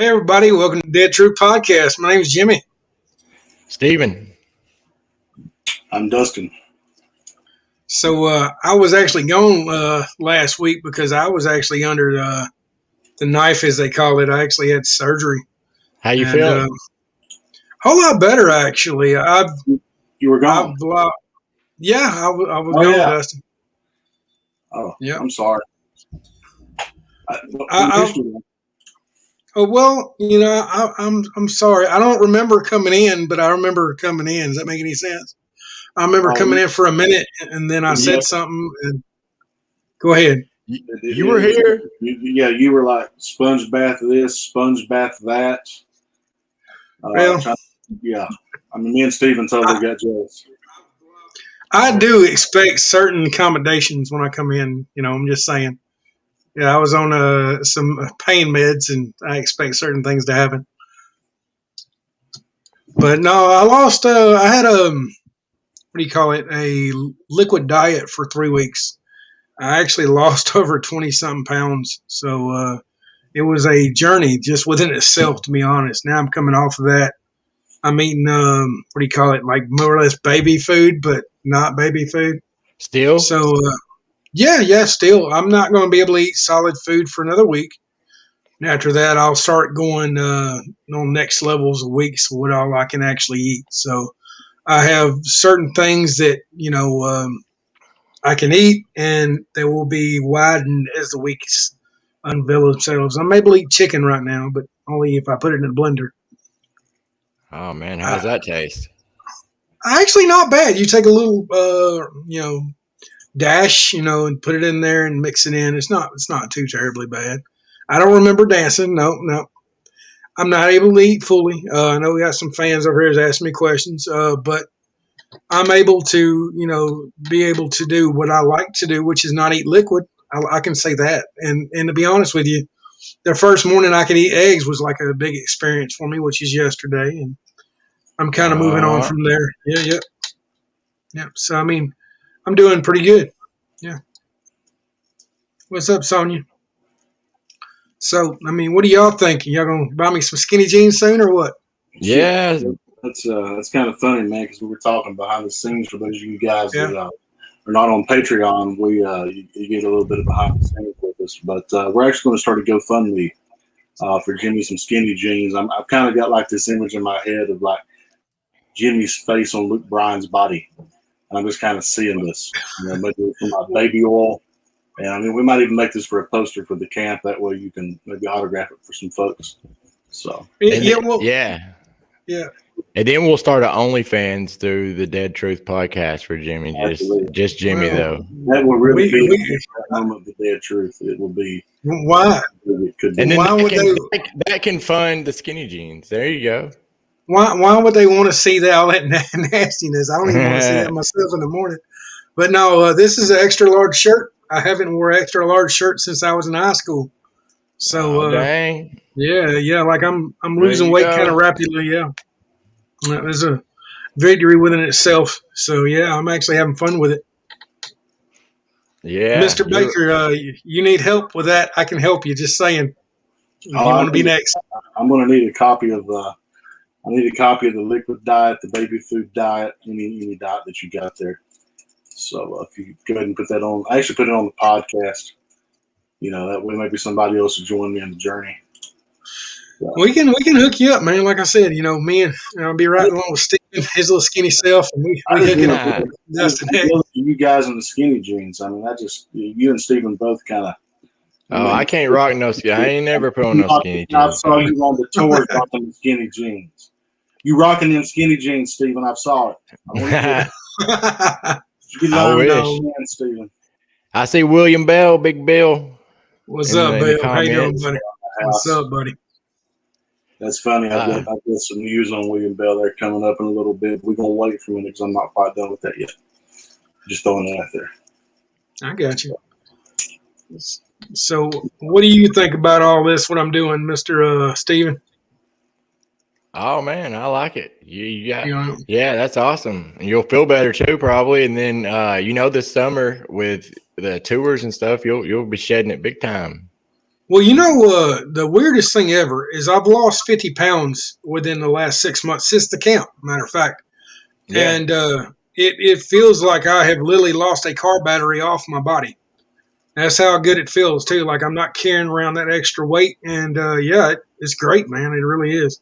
Hey, everybody. Welcome to Dead True Podcast. My name is Jimmy. Steven. I'm Dustin. So I was actually gone last week because I was actually under the knife, as they call it. I actually had surgery. How you feeling? A whole lot better, actually. You were gone? I was gone, yeah. Dustin. Oh, yeah. I'm sorry. Well, I'm sorry. I don't remember coming in, but I remember coming in. Does that make any sense? I remember coming in for a minute, and then I said something. And go ahead. You were here? You were like sponge bath this, sponge bath that. Yeah. I mean, me and Steven totally got jealous. I do expect certain accommodations when I come in. I'm just saying. Yeah, I was on some pain meds, and I expect certain things to happen. But no, I lost. I had a liquid diet for 3 weeks. I actually lost over 20-something pounds. So it was a journey just within itself, to be honest. Now I'm coming off of that. I'm eating, like more or less baby food, but not baby food. Still? So, still. I'm not going to be able to eat solid food for another week. And after that, I'll start going on next levels of weeks of what all I can actually eat. So I have certain things that, I can eat, and they will be widened as the weeks unveil themselves. I'm able to eat chicken right now, but only if I put it in a blender. Oh, man. How does that taste? Actually, not bad. You take a little, dash, and put it in there and mix it in. It's not too terribly bad. I don't remember dancing. No. I'm not able to eat fully. I know we got some fans over here that's asking me questions, but I'm able to, be able to do what I like to do, which is not eat liquid. I can say that. And to be honest with you, the first morning I could eat eggs was like a big experience for me, which is yesterday. And I'm kind of moving on from there. Yeah. So, I mean, I'm doing pretty good. Yeah. What's up, Sonia? So, I mean, what do y'all think? Y'all going to buy me some skinny jeans soon or what? Yeah. That's kind of funny, man, because we were talking behind the scenes for those of you guys that are not on Patreon. You get a little bit of behind the scenes with us, but we're actually going to start a GoFundMe for Jimmy some skinny jeans. I've kind of got like this image in my head of like Jimmy's face on Luke Bryan's body, and I'm just kind of seeing this. Maybe for my baby oil, and I mean we might even make this for a poster for the camp. That way you can maybe autograph it for some folks. So yeah. And then we'll start an OnlyFans through the Dead Truth podcast for Jimmy. Just Jimmy, though. That will really be the home of the Dead Truth. It will be. Why? It could be. And then that can fund the skinny jeans. There you go. Why would they want to see all that nastiness? I don't even want to see that myself in the morning. But no, this is an extra large shirt. I haven't worn an extra large shirt since I was in high school. So dang. Yeah. Like I'm losing weight kind of rapidly. Yeah. There's a victory within itself. So, yeah, I'm actually having fun with it. Yeah. Mr. Baker, you need help with that. I can help you. Just saying. You want to be next. I'm going to need a copy of the liquid diet, the baby food diet, any diet that you got there. So if you go ahead and put that on, I actually put it on the podcast. That way maybe somebody else will join me on the journey. We can hook you up, man. Like I said, me and I'll be right along with Steven, his little skinny self, and we hook it up with Dustin. You guys in the skinny jeans. I mean, you and Steven both kind of. I can't rock no skinny. I ain't never put on no skinny jeans. I saw you on the tour rocking the skinny jeans. You rocking them skinny jeans, Steven. I saw it. I wish. Steven. I see William Bell, Big Bill. What's up, Bill? How you doing, buddy? What's up, buddy? That's funny. I've got some news on William Bell there coming up in a little bit. We're going to wait for a minute because I'm not quite done with that yet. Just throwing it out there. I got you. So what do you think about all this, what I'm doing, Mr. Steven? Oh, man, I like it. Yeah, that's awesome. And you'll feel better, too, probably. And then, this summer with the tours and stuff, you'll be shedding it big time. Well, the weirdest thing ever is I've lost 50 pounds within the last 6 months since the camp, matter of fact. Yeah. And it feels like I have literally lost a car battery off my body. That's how good it feels, too. Like I'm not carrying around that extra weight. And it's great, man. It really is.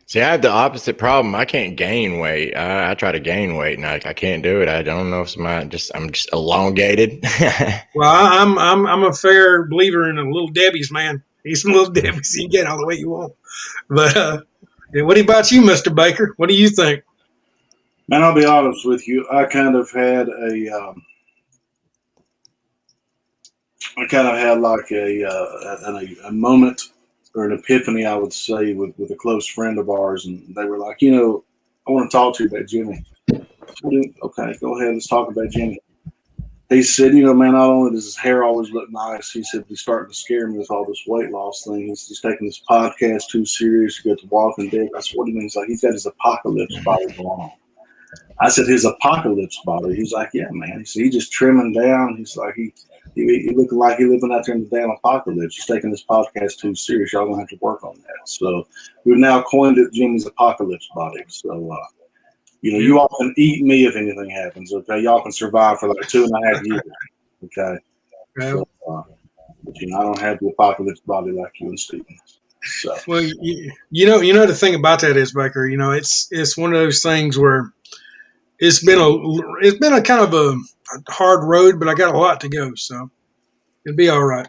See, I have the opposite problem. I can't gain weight. I try to gain weight, and I can't do it. I don't know if I'm just elongated. Well, I'm a fair believer in the Little Debbie's, man. Eat some Little Debbie's, you can get all the weight you want. But what about you, Mr. Baker? What do you think? Man, I'll be honest with you. I kind of had like a moment or an epiphany, I would say, with a close friend of ours, and they were like, I want to talk to you about Jimmy. Okay, go ahead. Let's talk about Jimmy. He said, man, not only does his hair always look nice, he said he's starting to scare me with all this weight loss thing. He's taking this podcast too serious to get to Walking Dead. I said, what do you mean? He's like, he's got his apocalypse body going on. I said, his apocalypse body? He's like, yeah, man. He said, he's just trimming down. He's like, he looking like he living out there in the damn apocalypse. He's taking this podcast too serious. Y'all gonna have to work on that. So we've now coined it Jimmy's apocalypse body. So you all can eat me if anything happens. Okay, y'all can survive for like 2.5 years. Okay, Yeah. So, but I don't have the apocalypse body like you and Stephen. So. Well, the thing about that is, Baker, it's one of those things where it's been a kind of a hard road, but I got a lot to go, so it'll be all right.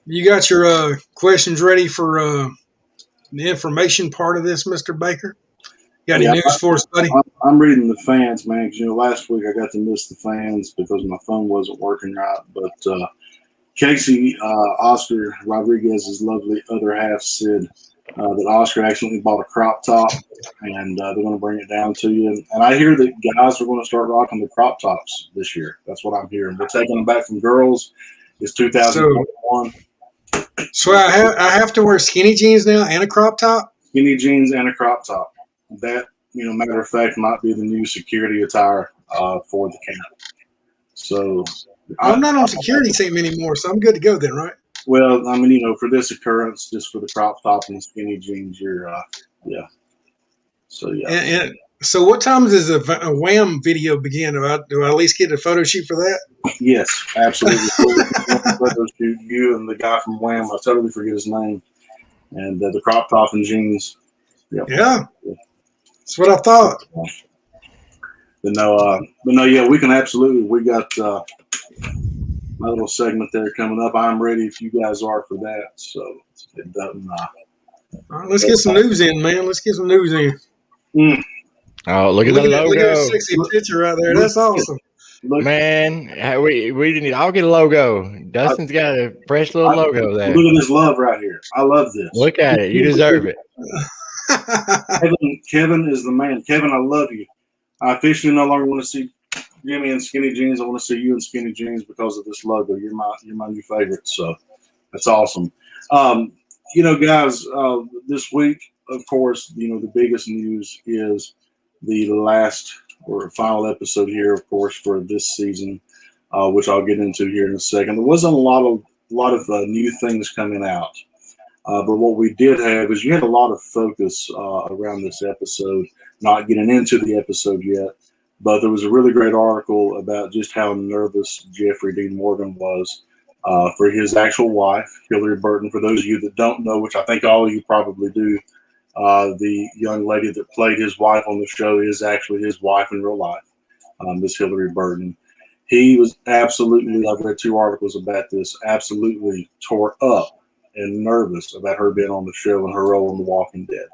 You got your questions ready for the information part of this, Mr. Baker? Got any news for us, buddy? I'm reading the fans, man, because last week I got to miss the fans because my phone wasn't working right. But Casey, Oscar Rodriguez's lovely other half, said that Oscar accidentally bought a crop top, and they're going to bring it down to you. And I hear that guys are going to start rocking the crop tops this year. That's what I'm hearing. We're taking them back from girls. It's 2021. So I have to wear skinny jeans now and a crop top? Skinny jeans and a crop top. That, matter of fact, might be the new security attire for the camp. So I'm not on security team anymore, so I'm good to go then, right? Well, I mean, for this occurrence, just for the crop top and the skinny jeans, you're, yeah. So, yeah. And so what time does a Wham video begin? Do I at least get a photo shoot for that? Yes, absolutely. Photo shoot, you and the guy from Wham, I totally forget his name, and the crop top and jeans. Yep. Yeah. That's what I thought. But no, yeah, we can absolutely. We got my little segment there coming up. I'm ready if you guys are for that. So it doesn't. All right, let's get some news in, man. Let's get some news in. Oh, look at the logo! Look at that sexy picture right there. That's awesome. Man, we need. I'll get a logo. Dustin's got a fresh little logo there. Look at this love right here. I love this. Look at it. You deserve it. Kevin is the man. Kevin, I love you. I officially no longer want to see Jimmy in skinny jeans. I want to see you in skinny jeans because of this logo. You're my new favorite. So that's awesome. Guys, this week, of course, the biggest news is the last or final episode here, of course, for this season, which I'll get into here in a second. There wasn't a lot of new things coming out. But what we did have is you had a lot of focus around this episode, not getting into the episode yet, but there was a really great article about just how nervous Jeffrey Dean Morgan was for his actual wife, Hillary Burton. For those of you that don't know, which I think all of you probably do, the young lady that played his wife on the show is actually his wife in real life, Miss Hillary Burton. He was absolutely, I've read 2 articles about this, absolutely tore up and nervous about her being on the show and her role in The Walking Dead.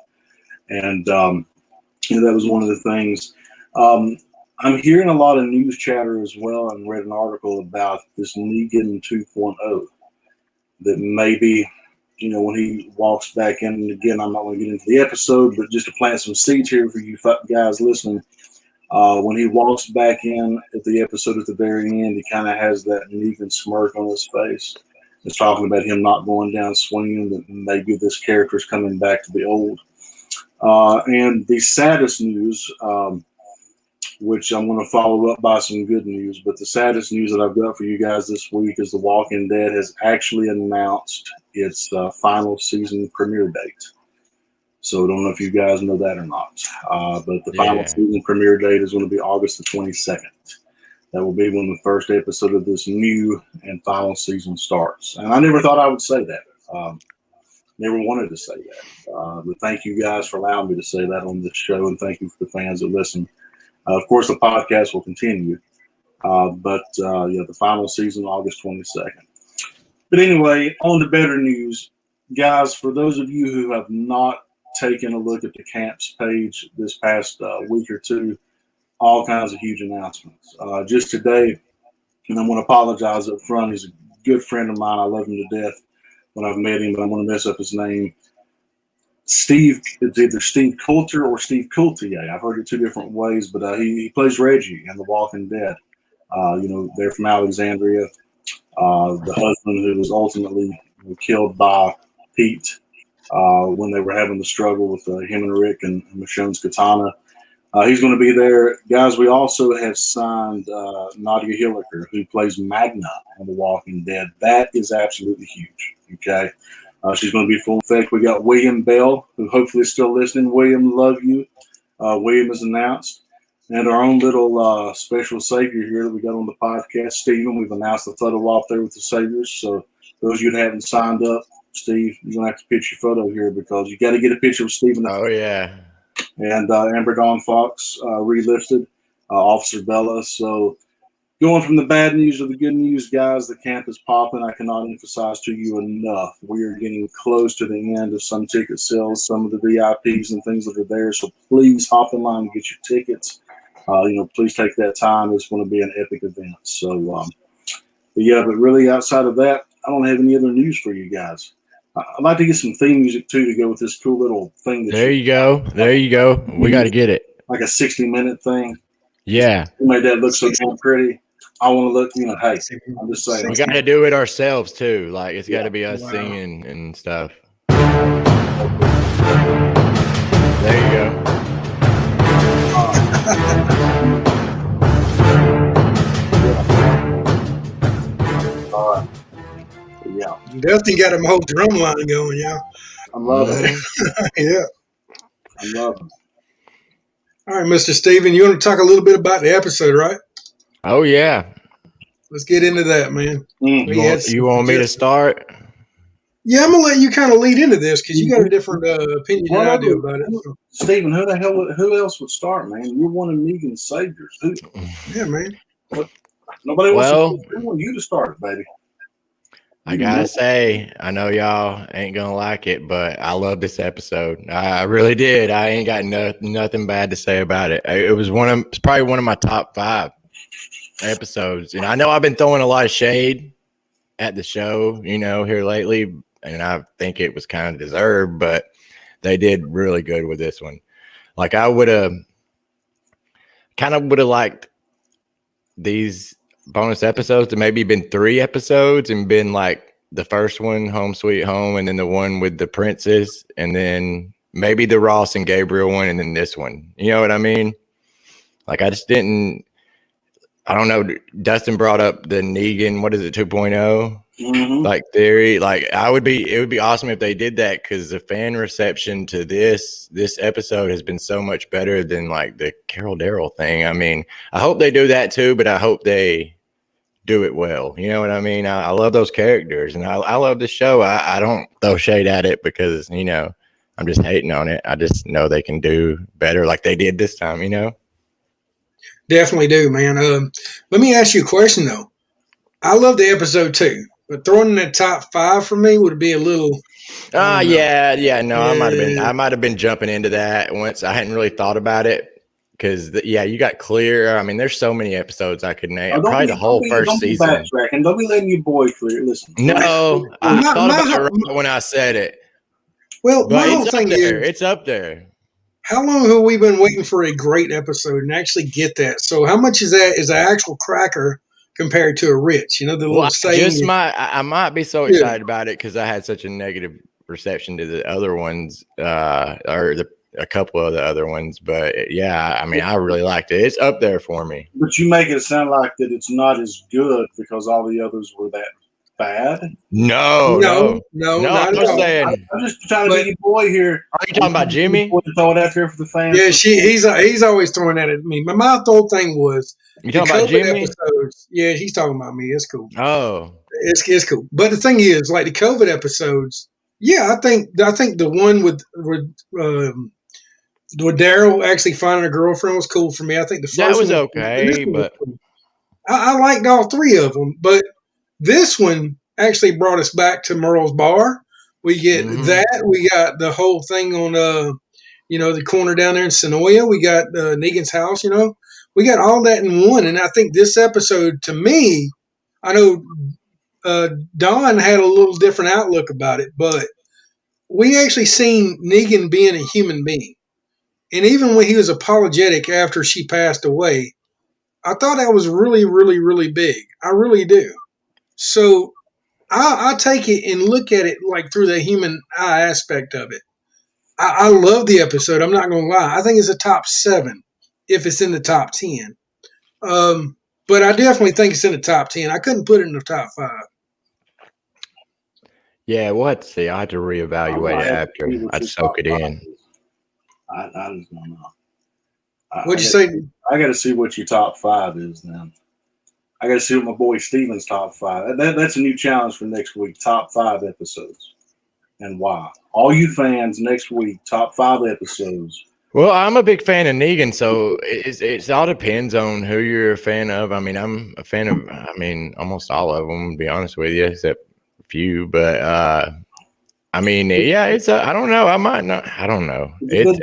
And, that was one of the things. I'm hearing a lot of news chatter as well, and read an article about this Negan 2.0 that maybe, when he walks back in, and again, I'm not going to get into the episode, but just to plant some seeds here for you guys listening, when he walks back in at the episode at the very end, he kind of has that Negan smirk on his face. It's talking about him not going down swinging, that maybe this character is coming back to the old. And the saddest news, which I'm going to follow up by some good news. But the saddest news that I've got for you guys this week is The Walking Dead has actually announced its final season premiere date. So I don't know if you guys know that or not. But the final season premiere date is going to be August the 22nd. That will be when the first episode of this new and final season starts. And I never thought I would say that. Never wanted to say that. But thank you guys for allowing me to say that on this show. And thank you for the fans that listen. Of course, the podcast will continue. But the final season, August 22nd. But anyway, on to better news. Guys, for those of you who have not taken a look at the camp's page this past week or two, all kinds of huge announcements. Just today, and I'm going to apologize up front. He's a good friend of mine. I love him to death when I've met him, but I'm going to mess up his name. Steve, it's either Steve Coulter or Steve Coultier. I've heard it two different ways, but he plays Reggie in The Walking Dead. They're from Alexandria. The husband who was ultimately killed by Pete when they were having the struggle with him and Rick and Michonne's katana. He's going to be there. Guys, we also have signed Nadia Hilliker, who plays Magna in The Walking Dead. That is absolutely huge, okay? She's going to be full effect. We got William Bell, who hopefully is still listening. William, love you. William is announced. And our own little special savior here that we got on the podcast, Stephen. We've announced the photo op there with the saviors. So those of you that haven't signed up, Steve, you're going to have to pitch your photo here because you got to get a picture of Stephen. Oh, yeah. And Amber Dawn Fox relisted, Officer Bella. So going from the bad news to the good news, guys, the camp is popping. I cannot emphasize to you enough. We are getting close to the end of some ticket sales, some of the VIPs and things that are there. So please hop in line and get your tickets. Please take that time. It's going to be an epic event. So, but really outside of that, I don't have any other news for you guys. I'd like to get some theme music, too, to go with this cool little thing. There you go. We got to get it. Like a 60-minute thing. Yeah. You made that look so damn pretty. I want to look, hey, I'm just saying. We got to do it ourselves, too. Like, it's got to be us singing and stuff. There you go. All right. Yeah. Dustin got him whole drum line going, y'all. I love it. Yeah. I love it. All right, Mr. Steven, you want to talk a little bit about the episode, right? Oh, yeah. Let's get into that, man. You want me to start? Yeah, I'm going to let you kind of lead into this because you got a different opinion than I do about it. Steven, who else would start, man? You're one of Negan's saviors. Yeah, man. Nobody wants you to start, baby. I gotta say, I know y'all ain't gonna like it, but I love this episode. I really did. I ain't got nothing bad to say about it. It's probably one of my top 5 episodes. And I know I've been throwing a lot of shade at the show, here lately, and I think it was kind of deserved, but they did really good with this one. Like I would have liked these bonus episodes to maybe been 3 episodes and been like the first one, Home Sweet Home, and then the one with the princes, and then maybe the Ross and Gabriel one, and then this one. You know what I mean? Like I just didn't. I don't know. Dustin brought up the Negan. What is it? 2.0. Like theory. Like it would be awesome if they did that because the fan reception to this episode has been so much better than like the Carol Darrell thing. I mean, I hope they do that too, but I hope they do it well. You know what I mean? I love those characters and I love the show. I don't throw shade at it because, I'm just hating on it. I just know they can do better like they did this time, Definitely do, man. Let me ask you a question, though. I love the episode, too, but throwing in that top 5 for me would be a little... Yeah. No, I might have been jumping into that once. I hadn't really thought about it. Because, you got Clear. I mean, there's so many episodes I could name. Probably the whole first season. Don't be letting your boy Clear. Listen. No, I thought about it right when I said it. Well, but it's up there. How long have we been waiting for a great episode and actually get that? So how much is that is an actual cracker compared to a Rich? The little saying. I might be so excited about it because I had such a negative reception to the other ones or the a couple of the other ones, but yeah, I mean, I really liked it. It's up there for me. But you make it sound like that it's not as good because all the others were that bad. No, not I'm at all. saying. I'm just trying to be your boy here. Are you talking about Jimmy? Throw it out there for the fans. Yeah, he's always throwing that at me. My whole thing was You the talking about COVID Jimmy? episodes. Yeah, he's talking about me. It's cool. Oh, It's cool. But the thing is, like the COVID episodes, yeah, I think the one with Daryl actually finding a girlfriend was cool for me. I think the first that was one okay, but cool. I liked all three of them, but this one actually brought us back to Merle's bar. We get that. We got the whole thing on the corner down there in Sonoya. We got Negan's house. We got all that in one. And I think this episode, to me, I know Don had a little different outlook about it, but we actually seen Negan being a human being. And even when he was apologetic after she passed away, I thought that was really, really, really big. I really do. So I take it and look at it like through the human eye aspect of it. I love the episode. I'm not going to lie. I think it's a top 7 if it's in the top 10. But I definitely think it's in the top 10. I couldn't put it in the top 5. Yeah, we'll have to see. I have to reevaluate it after I soak it in. I just don't know. What'd you say? I got to see what your top 5 is then. I got to see what my boy Steven's top 5. That's a new challenge for next week. Top 5 episodes, and why? All you fans next week, top 5 episodes. Well, I'm a big fan of Negan, so it all depends on who you're a fan of. I mean, I'm a fan of, almost all of them, to be honest with you, except a few. But I don't know. I might not. I don't know.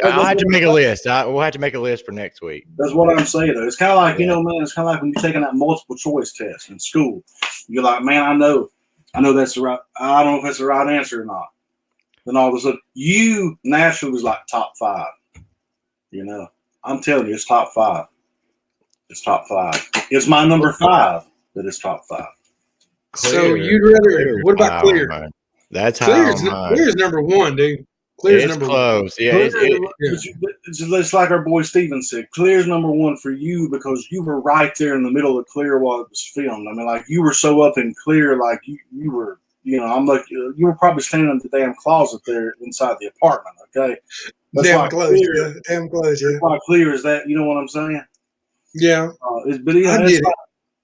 I'll have to make a list. We'll have to make a list for next week. That's what I'm saying, though. It's kind of like, man, it's kind of like when you're taking that multiple choice test in school. You're like, man, I know that's the right. I don't know if that's the right answer or not. Then all of a sudden, you naturally was like top 5. I'm telling you, it's top 5. It's top 5. It's my number 5 that is top 5. So you'd rather? What about Clear? Man. That's how Clear's number 1, dude. Clear's number close. 1. Yeah, it's like our boy Steven said. Clear's number 1 for you because you were right there in the middle of Clear while it was filmed. I mean, like you were so up in Clear, like you were. I'm like you were probably standing in the damn closet there inside the apartment. Okay, damn close. Yeah. Why Clear is that? You know what I'm saying? Yeah.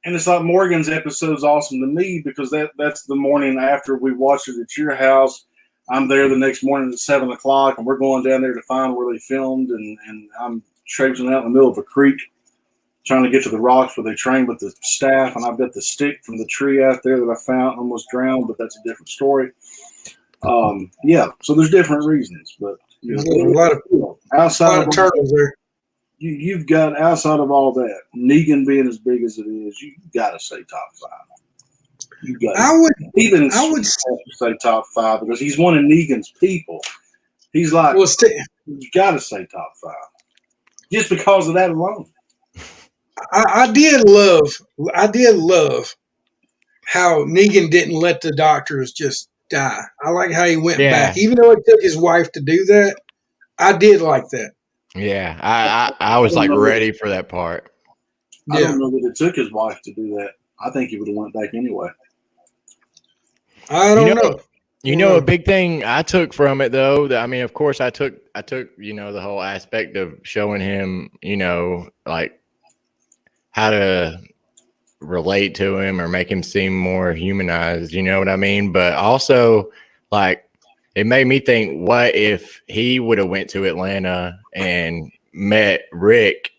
It's like Morgan's episode's awesome to me because that's the morning after we watched it at your house. I'm there the next morning at 7:00, and we're going down there to find where they filmed, and I'm traipsing out in the middle of a creek, trying to get to the rocks where they trained with the staff, and I've got the stick from the tree out there that I found, almost drowned, but that's a different story. So there's different reasons, but there's a lot of turtles there. You've got, outside of all that, Negan being as big as it is, you got to say top 5. I would say top 5 because he's one of Negan's people. He's like, you got to say top 5 just because of that alone. I did love how Negan didn't let the doctors just die. I like how he went back, even though it took his wife to do that. I did like that. Yeah, I was like ready for that part. I don't know that it took his wife to do that. I think he would have went back anyway. I don't know. A big thing I took from it, though, of course, I took the whole aspect of showing him, like how to relate to him or make him seem more humanized. You know what I mean? But also, like, it made me think, what if he would have went to Atlanta and met Rick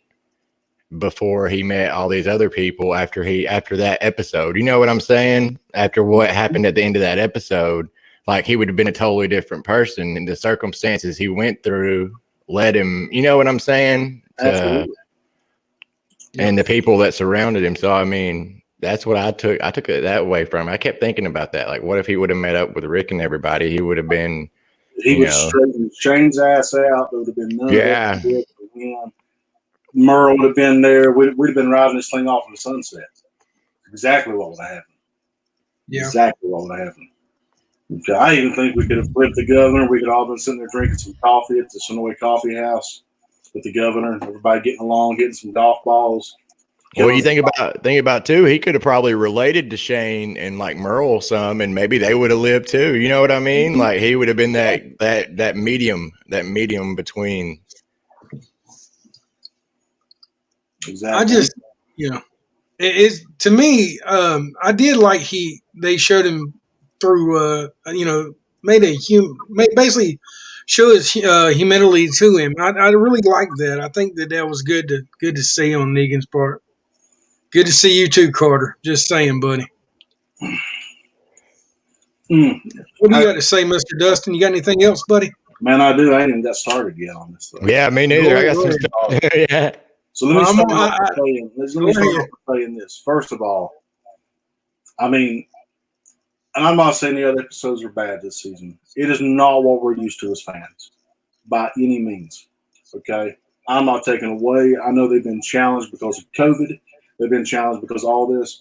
before he met all these other people after that episode? You know what I'm saying? After what happened at the end of that episode, like he would have been a totally different person, and the circumstances he went through led him, you know what I'm saying? And the people that surrounded him. So, that's what I took. I took it that way from him. I kept thinking about that. Like, what if he would have met up with Rick and everybody? He would have been. He would straighten Shane's ass out. There would have been none. Yeah. Of that. Merle would have been there. We'd have been riding this thing off in the sunset. Exactly what would have happened. Yeah. Exactly what would have happened. Okay. I even think we could have flipped the governor. We could all been sitting there drinking some coffee at the Sonoy Coffee House with the governor. Everybody getting along, getting some golf balls. Well, you think about too, he could have probably related to Shane and like Merle some, and maybe they would have lived too. You know what I mean? Like he would have been that medium between. Exactly. I just, it is to me. I did like they showed him through, basically show his humility to him. I really like that. I think that was good to see on Negan's part. Good to see you too, Carter. Just saying, buddy. What do you got to say, Mr. Dustin? You got anything else, buddy? Man, I do. I ain't even got started yet on this stuff. Yeah, me neither. I got some stuff. Yeah. So let me start off by saying this. First of all, I mean, and I'm not saying the other episodes are bad this season. It is not what we're used to as fans by any means. Okay? I'm not taking away. I know they've been challenged because of COVID. They've been challenged because of all this.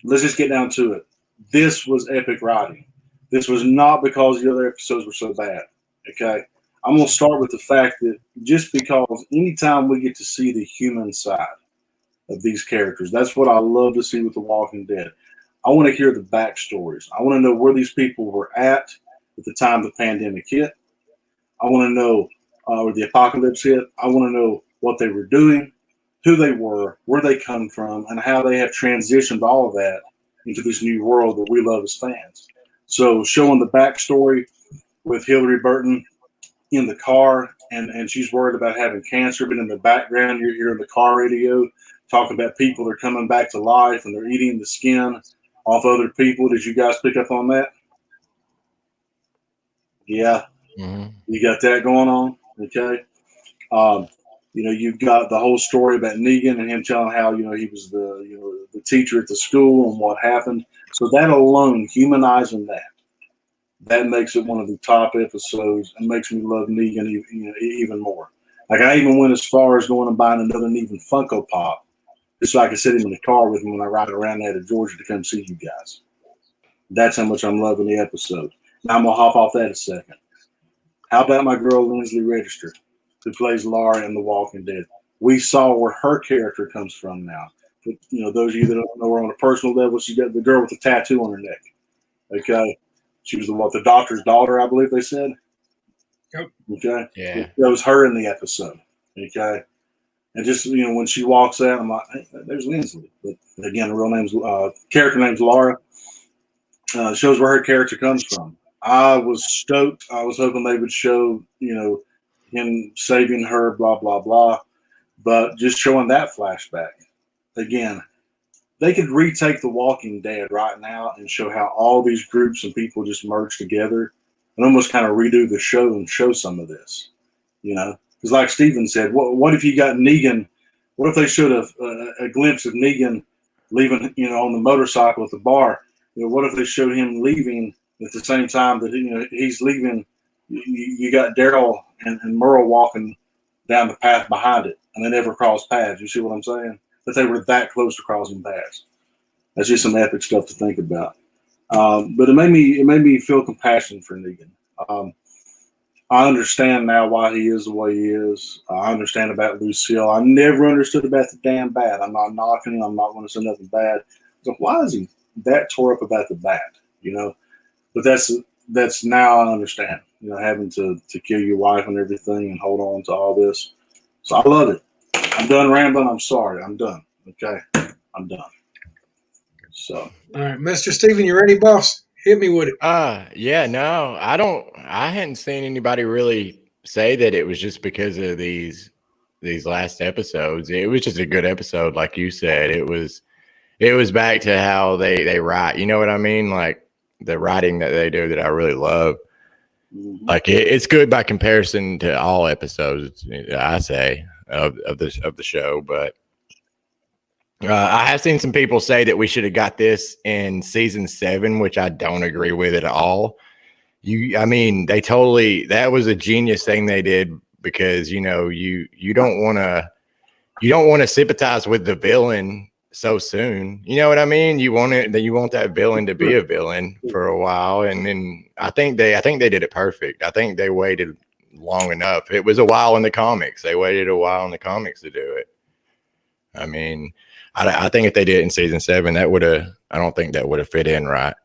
Let's just get down to it. This was epic writing. This was not because the other episodes were so bad. Okay? I'm going to start with the fact that just because anytime we get to see the human side of these characters, that's what I love to see with The Walking Dead. I want to hear the backstories. I want to know where these people were at the time the pandemic hit. I want to know where the apocalypse hit. I want to know what they were doing, who they were, where they come from, and how they have transitioned all of that into this new world that we love as fans. So showing the backstory with Hillary Burton in the car, and she's worried about having cancer, but in the background you're hearing the car radio talking about people that are coming back to life and they're eating the skin off other people. Did you guys pick up on that? Yeah. Mm-hmm. You got that going on? Okay. You've got the whole story about Negan and him telling how, he was the teacher at the school and what happened. So that alone, humanizing that makes it one of the top episodes and makes me love Negan even more. Like I even went as far as going and buying another Negan Funko Pop just so I could sit him in the car with me when I ride around out of Georgia to come see you guys. That's how much I'm loving the episode. Now I'm going to hop off that a second. How about my girl Lindsay Register, who plays Laura in The Walking Dead? We saw where her character comes from now. But, those of you that don't know her on a personal level, she got the girl with the tattoo on her neck. Okay. She was the doctor's daughter, I believe they said. Yep. Okay. Yeah. That was her in the episode. Okay. And just, when she walks out, I'm like, hey, there's Lindsay. But again, the real name's, character name's Laura. Shows where her character comes from. I was stoked. I was hoping they would show, him saving her, blah, blah, blah. But just showing that flashback. Again, they could retake The Walking Dead right now and show how all these groups and people just merge together and almost kind of redo the show and show some of this, Because like Steven said, what if you got Negan? What if they showed a glimpse of Negan leaving, on the motorcycle at the bar? What if they showed him leaving at the same time that, he's leaving? You got Daryl and Merle walking down the path behind it, and they never crossed paths. You see what I'm saying? That they were that close to crossing paths. That's just some epic stuff to think about. But it made me feel compassion for Negan. I understand now why he is the way he is. I understand about Lucille. I never understood about the damn bat. I'm not knocking him. I'm not going to say nothing bad. So why is he that tore up about the bat? But that's now I understand. Having to kill your wife and everything and hold on to all this. So I love it. I'm done rambling. I'm sorry. I'm done. Okay, I'm done. So, all right, Mr. Steven, you ready, boss? Hit me with it. Yeah, no, I hadn't seen anybody really say that it was just because of these last episodes. It was just a good episode, like you said. It was back to how they write. You know what I mean? Like the writing that they do that I really love. Mm-hmm. Like it's good by comparison to all episodes, I say, of the show, but. I have seen some people say that we should have got this in season 7, which I don't agree with at all. That was a genius thing they did because, you don't want to sympathize with the villain so soon. You know what I mean? You want that villain to be a villain for a while, and then I think they did it perfect. I think they waited long enough. It was a while in the comics. They waited a while in the comics to do it. I mean, I think if they did it in season 7, I don't think that would have fit in right.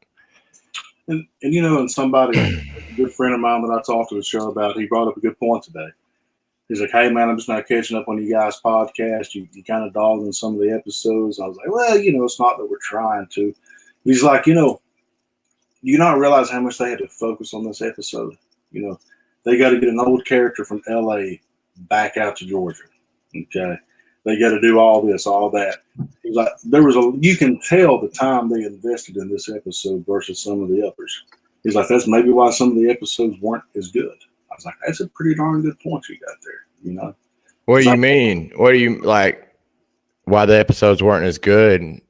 And and somebody, a good friend of mine that I talked to the show about, he brought up a good point today. He's like, hey, man, I'm just not catching up on you guys' podcast. You kind of dogged in some of the episodes. I was like, well, it's not that we're trying to. He's like, do you not realize how much they had to focus on this episode? They got to get an old character from L.A. back out to Georgia. Okay. They got to do all this, all that. He's like, you can tell the time they invested in this episode versus some of the others. He's like, that's maybe why some of the episodes weren't as good. I was like, that's a pretty darn good point you got there, What do you mean? What do you like? Why the episodes weren't as good?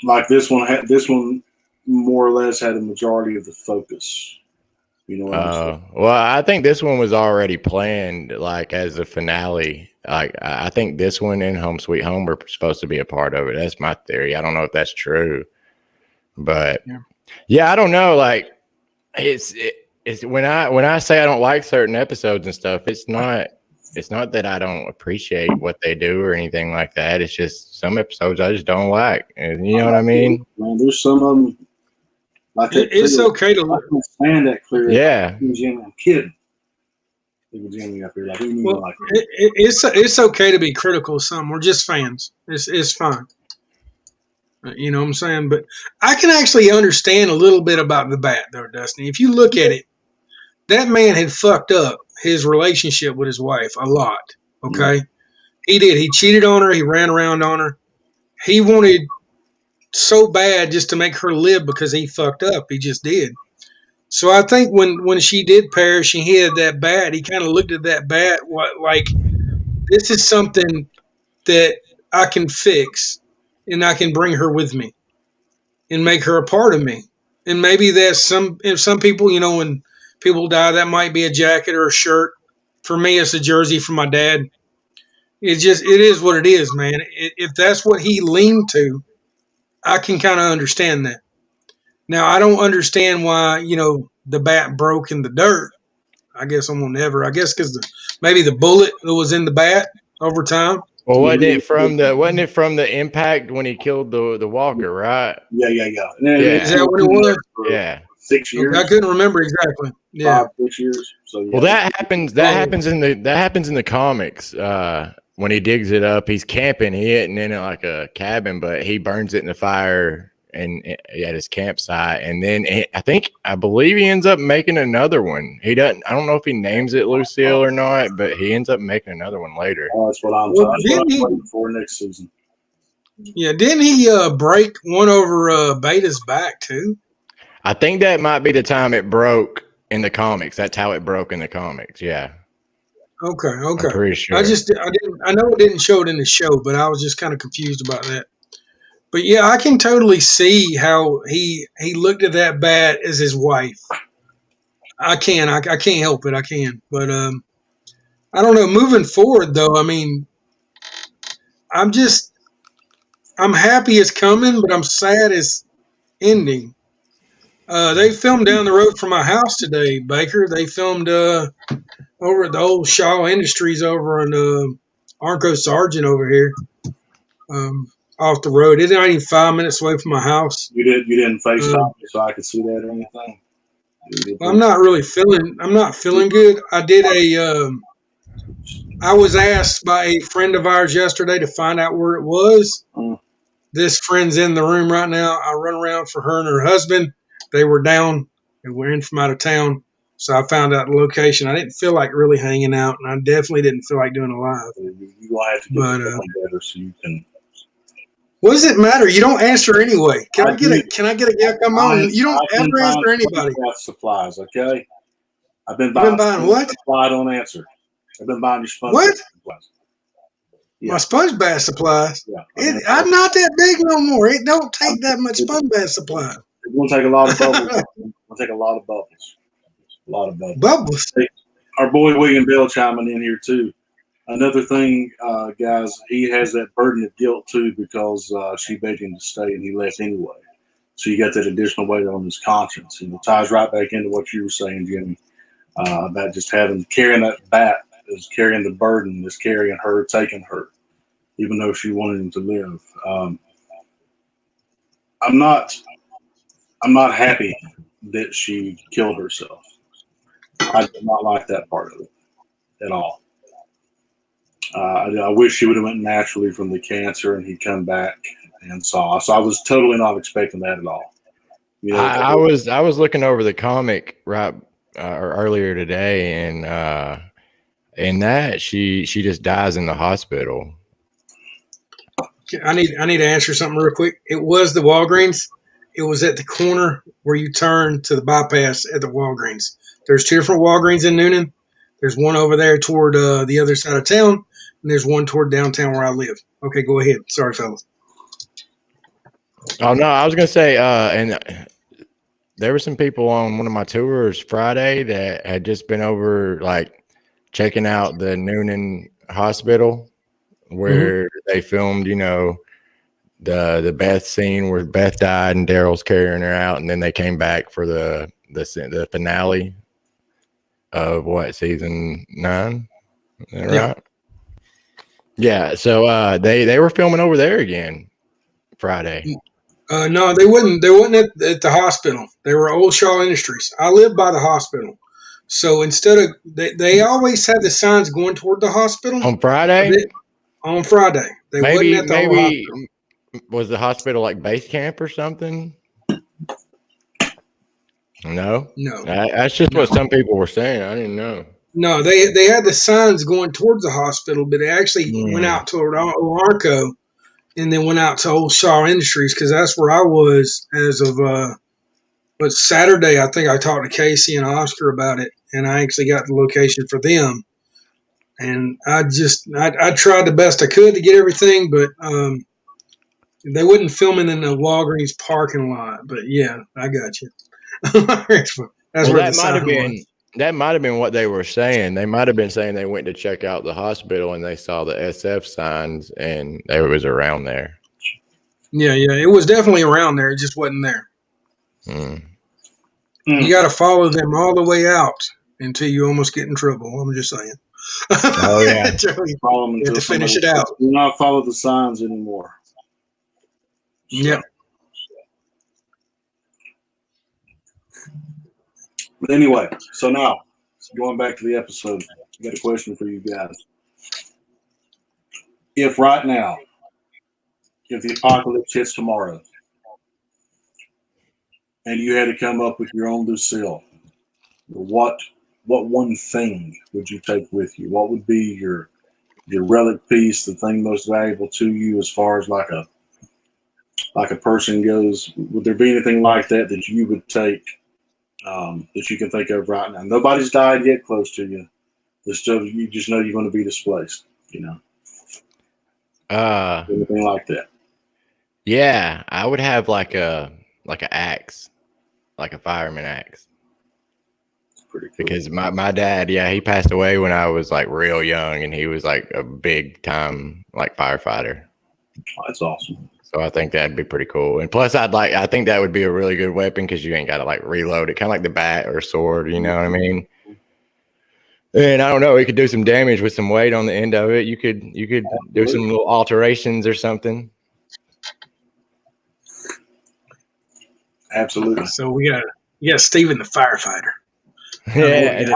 Like this one more or less had a majority of the focus. Well, I think this one was already planned, like as a finale. Like I think this one and Home Sweet Home were supposed to be a part of it. That's my theory. I don't know if that's true, but yeah, I don't know. Like it's when I say I don't like certain episodes and stuff, it's not that I don't appreciate what they do or anything like that. It's just some episodes I just don't like. And you know what I mean? Man, there's some of them. Like it's okay to look. Stand that clear. Yeah. I'm kidding. Well, it's okay to be critical of some. We're just fans. It's fine. You know what I'm saying? But I can actually understand a little bit about the bat, though, Dustin. If you look at it, that man had fucked up his relationship with his wife a lot. Okay? He did. He cheated on her. He ran around on her. He wanted so bad just to make her live because he fucked up. He just did. So I think when she did perish and he had that bat, he kind of looked at that bat like, this is something that I can fix and I can bring her with me and make her a part of me. And maybe that's some people, when people die, that might be a jacket or a shirt. For me, it's a jersey from my dad. It is what it is, man. If that's what he leaned to, I can kind of understand that. Now, I don't understand why, the bat broke in the dirt. I guess I'm gonna never. I guess because maybe the bullet that was in the bat over time. Well, wasn't it from the impact when he killed the walker, right? Yeah. Is that what it was? Yeah. 6 years. I couldn't remember exactly. Yeah. 5, 6 years. So yeah. Well, that happens in the comics. When he digs it up, he's camping. He isn't in it like a cabin, but he burns it in the fire and at his campsite. And then I believe he ends up making another one. He doesn't. I don't know if he names it Lucille or not, but he ends up making another one later. Oh, that's what I'm waiting for next season. Yeah, didn't he break one over Beta's back too? I think that might be the time it broke in the comics. That's how it broke in the comics. Yeah. Okay. I'm pretty sure. I know it didn't show it in the show, but I was just kind of confused about that. But yeah, I can totally see how he looked at that bat as his wife. I can't help it. I can. But I don't know. Moving forward though, I mean, I'm happy it's coming, but I'm sad it's ending. They filmed down the road from my house today, Baker. They filmed over at the old Shaw Industries over on Arco Sargent over here, off the road. It's not even 5 minutes away from my house. You didn't FaceTime me so I could see that or anything? I'm not feeling good. I was asked by a friend of ours yesterday to find out where it was. This friend's in the room right now. I run around for her and her husband. They were down and we're in from out of town. So I found out the location. I didn't feel like really hanging out, and I definitely didn't feel like doing a live. You're going to have to get better so you can. What does it matter? You don't answer anyway. Can I get a yeah, come on. You don't ever answer anybody. Supplies, okay? I've been buying what? I don't answer. I've been buying your sponge what? supplies. Yeah. My sponge bath supplies? Yeah, I'm not that big no more. It don't take that much sponge bath supplies. It's going to take a lot of bubbles. It'll take a lot of bubbles. A lot of bubbles. Bubbles. Our boy William Bill chiming in here too. Another thing, guys, he has that burden of guilt too because she begged him to stay and he left anyway. So you got that additional weight on his conscience. And it ties right back into what you were saying, Jimmy, about just carrying that bat is carrying the burden, is carrying her, taking her, even though she wanted him to live. I'm not happy that she killed herself. I did not like that part of it at all. I wish she would have went naturally from the cancer and he'd come back and saw. So I was totally not expecting that at all. You know, I was looking over the comic earlier today, and in that she just dies in the hospital. I need to answer something real quick. It was the Walgreens. It was at the corner where you turn to the bypass at the Walgreens. There's 2 different Walgreens in Noonan. There's one over there toward the other side of town, and there's one toward downtown where I live. Okay, go ahead. Sorry, fellas. Oh no, I was gonna say, and there were some people on one of my tours Friday that had just been over, like, checking out the Noonan hospital where they filmed, you know, the Beth scene where Beth died and Daryl's carrying her out, and then they came back for the finale of season 9. Is that right? Yeah. So they were filming over there again Friday. No, they wouldn't. They wasn't at the hospital. They were Old Shaw Industries. I live by the hospital, so instead of they always had the signs going toward the hospital On Friday. On Friday, they wasn't at the whole hospital. Was the hospital like base camp or something? No. That's just what some people were saying. I didn't know. No, they had the signs going towards the hospital, but they actually went out toward Arco, and then went out to Old Shaw Industries because that's where I was as of Saturday. I think I talked to Casey and Oscar about it, and I actually got the location for them. And I tried the best I could to get everything, but they wouldn't film it in the Walgreens parking lot. But yeah, I got you. That's where that might have been. That might have been what they were saying. They might have been saying they went to check out the hospital and they saw the SF signs and it was around there. Yeah, it was definitely around there. It just wasn't there. You got to follow them all the way out until you almost get in trouble. I'm just saying. Oh yeah, follow them you have to finish it out. Do not follow the signs anymore. Yep. But anyway, so now going back to the episode, I got a question for you guys. If right now, if the apocalypse hits tomorrow, and you had to come up with your own Lucille, what one thing would you take with you? What would be your relic piece, the thing most valuable to you as far as like a person goes? Would there be anything like that you would take? That you can think of right now. Nobody's died yet close to you. You just know you're going to be displaced, you know. Anything like that. Yeah, I would have like an axe, like a fireman axe. It's pretty cool. Because my dad, he passed away when I was like real young, and he was like a big time like firefighter. Oh, that's awesome. So I think that'd be pretty cool. And plus I think that would be a really good weapon because you ain't got to like reload it, kind of like the bat or sword, you know what I mean? And I don't know, it could do some damage with some weight on the end of it. You could do some little alterations or something. Absolutely. So you got Steven the firefighter. Yeah,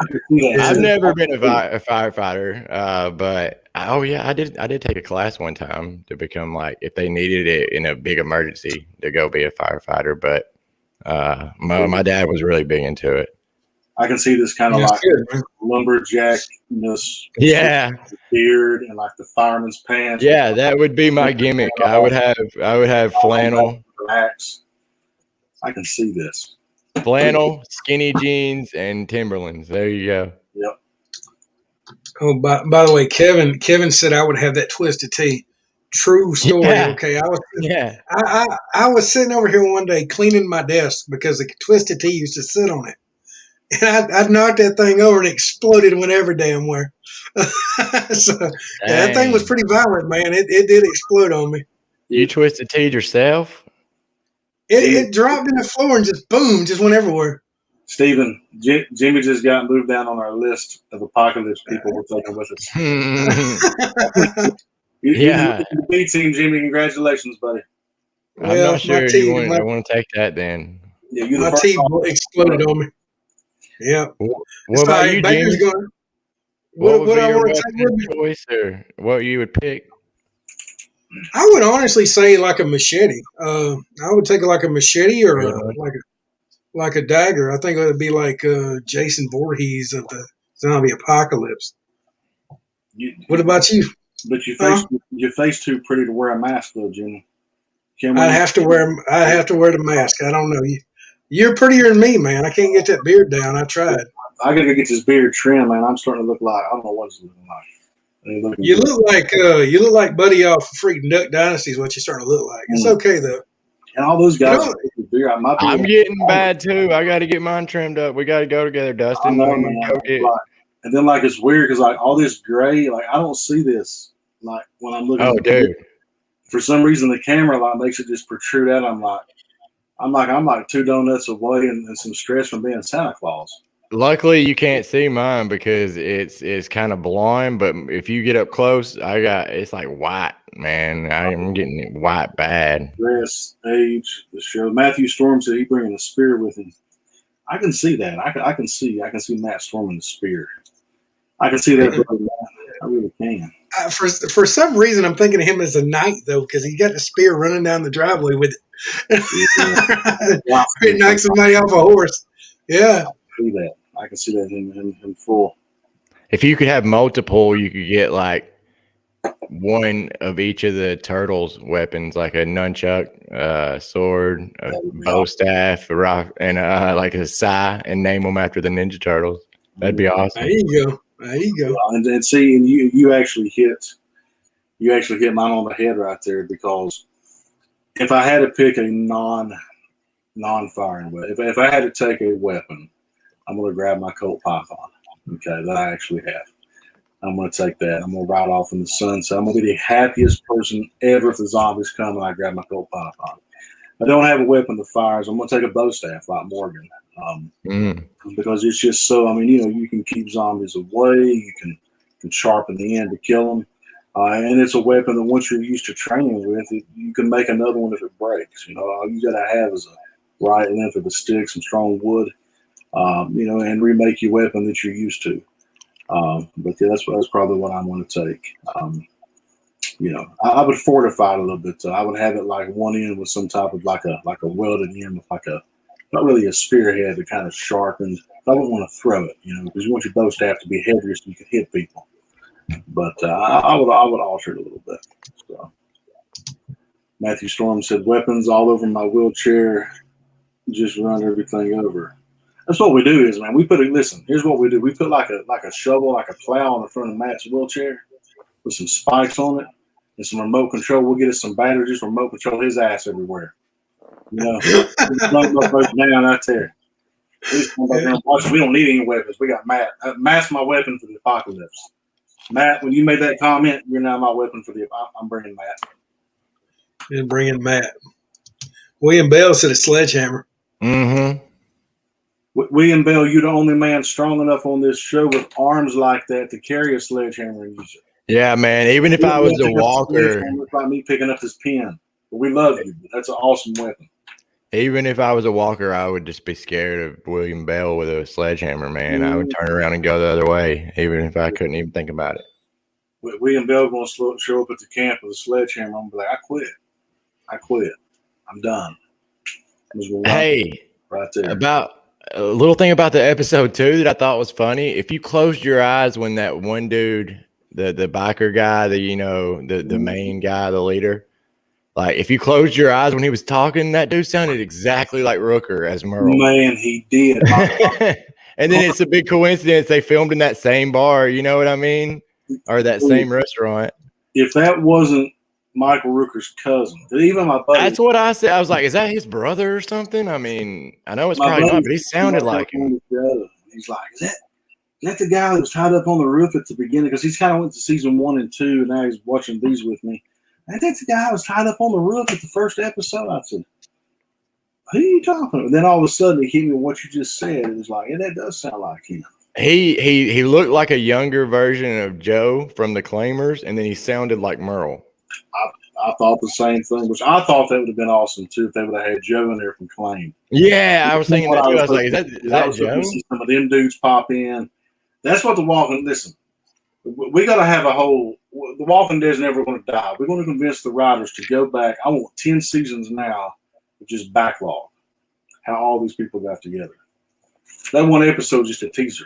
I've never been a firefighter, but I did take a class one time to become, like, if they needed it in a big emergency, to go be a firefighter. But my dad was really big into it. I can see this kind of like lumberjackness. Yeah, beard and like the fireman's pants. Yeah, that would be my gimmick. I would have flannel. Axe. I can see this. Flannel, skinny jeans, and Timberlands. There you go. Yep. Oh, by the way, Kevin said I would have that twisted tea. True story. Yeah. Okay, I was sitting over here one day cleaning my desk because the twisted tea used to sit on it, and I knocked that thing over and it exploded and went every damn where. So yeah, that thing was Dang. pretty violent, man. It did explode on me. You twisted teed yourself? It dropped in the floor and just boom, just went everywhere. Stephen, Jimmy just got moved down on our list of apocalypse people we're taking with us. Yeah. You're the B team, Jimmy. Congratulations, buddy. I'm not sure you want to take that then. Yeah, you're my the first teeth one. exploded on me. Yeah. What about you, Baker's Jimmy? going. What would What be I your want to take with me? weapon choice, or what you would pick? I would honestly say like a machete. I would take like a machete or like a dagger. I think it would be like Jason Voorhees of the zombie apocalypse. What about you? But your face too pretty to wear a mask, though, Jimmy. I'd have to wear the mask. I don't know you. You're prettier than me, man. I can't get that beard down. I tried. I gotta go get this beard trimmed, man. I'm starting to look like I don't know what it's looking like. You look like Buddy off freaking Duck Dynasty is what you're starting to look like. It's okay though. And all those guys, I'm getting bad too. I got to get mine trimmed up. We got to go together, Dustin. And then like it's weird because like all this gray, like I don't see this like when I'm looking. Oh, dude. For some reason, the camera like makes it just protrude out. I'm like 2 donuts away and some stress from being Santa Claus. Luckily, you can't see mine because it's kind of blind. But if you get up close, it's like white, man. I'm getting it white bad. Dress, age, the show. Matthew Storm said he bringing a spear with him. I can see that. I can see Matt Storm in the spear. I can see that. I really can. For some reason, I'm thinking of him as a knight though, because he got the spear running down the driveway with it. He knocked somebody off a horse. Yeah. I can see that in full. If you could have multiple, you could get like one of each of the turtles' weapons, like a nunchuck, sword, a bow staff, a rock, and like a sai, and name them after the Ninja Turtles. That'd be awesome. There you go. And see, and you actually hit mine on the head right there, because if I had to pick a non-firing weapon, if I had to take a weapon, I'm going to grab my Colt Python, okay, that I actually have. I'm going to take that. I'm going to ride off in the sunset. I'm going to be the happiest person ever if the zombies come and I grab my Colt Python. I don't have a weapon that fires. I'm going to take a bow staff like Morgan, because it's just so, I mean, you can keep zombies away. You can sharpen the end to kill them. And it's a weapon that once you're used to training with, you can make another one if it breaks. All you got to have is a right length of a stick, some strong wood, and remake your weapon that you're used to. But yeah, that's probably what I'm going to take. I would fortify it a little bit. I would have it like one end with some type of like a welded end with like not really a spearhead, but kind of sharpened. I wouldn't want to throw it, because you want your bow staff to be heavier so you can hit people. But I would alter it a little bit. So Matthew Storm said, "Weapons all over my wheelchair, just run everything over." That's what we do is, man, listen, here's what we do. We put like a shovel, like a plow on the front of Matt's wheelchair with some spikes on it and some remote control. We'll get us some batteries, just remote control his ass everywhere. Down out there. We don't need any weapons. We got Matt. Matt's my weapon for the apocalypse. Matt, when you made that comment, you're now my weapon for I'm bringing Matt. And bringing Matt. William Bell said a sledgehammer. Mm-hmm. William Bell, you're the only man strong enough on this show with arms like that to carry a sledgehammer and use it. Yeah, man. Even if I was a walker, it's like me picking up this pen. But we love you. That's an awesome weapon. Even if I was a walker, I would just be scared of William Bell with a sledgehammer, man. I would turn around and go the other way, even if I couldn't even think about it. William Bell going to show up at the camp with a sledgehammer. I'm going to be like, I quit. I'm done. Hey, right there. About a little thing about the episode too that I thought was funny. If you closed your eyes when that one dude, the biker guy, the main guy, the leader, like if you closed your eyes when he was talking, that dude sounded exactly like Rooker as Merle. Man, he did. And then it's a big coincidence they filmed in that same bar. You know what I mean? Or that same restaurant. If that wasn't Michael Rooker's cousin, even my buddy. That's what I said. I was like, is that his brother or something? I mean, I know it's probably not, but he sounded like him. He's like, is that the guy that was tied up on the roof at the beginning? Because he's kind of went to season 1 and 2, and now he's watching these with me. And that's the guy that was tied up on the roof at the first episode. I said, who are you talking about? And then all of a sudden, it hit me what you just said. It was like, yeah, that does sound like him. He looked like a younger version of Joe from the Claimers, and then he sounded like Merle. I thought the same thing, which I thought that would have been awesome too if they would have had Joe in there from Claim. Yeah, I was thinking that too. I was like, is that Joe? Some of them dudes pop in. That's what the Walking. Listen, we got to have a whole. The Walking Dead's never going to die. We're going to convince the writers to go back. I want 10 seasons now, which is backlog. How all these people got together. That one episode just a teaser.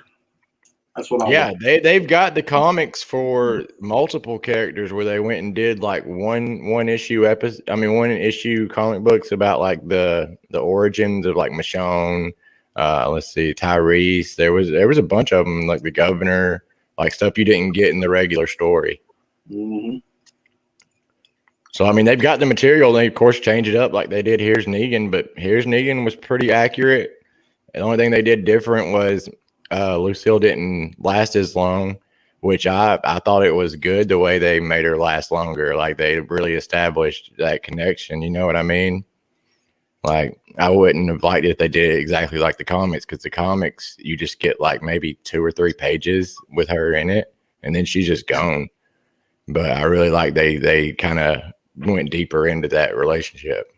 That's what I want. They've got the comics for multiple characters where they went and did like one issue comic books about like the origins of like Michonne. Let's see, Tyrese. There was a bunch of them, like the governor, like stuff you didn't get in the regular story. Mm-hmm. So I mean, they've got the material. They of course change it up like they did Here's Negan, but Here's Negan was pretty accurate. The only thing they did different was Lucille didn't last as long, which I thought it was good the way they made her last longer. Like they really established that connection. You know what I mean? Like I wouldn't have liked it if they did it exactly like the comics, because the comics you just get like maybe 2 or 3 pages with her in it, and then she's just gone. But I really like they kind of went deeper into that relationship.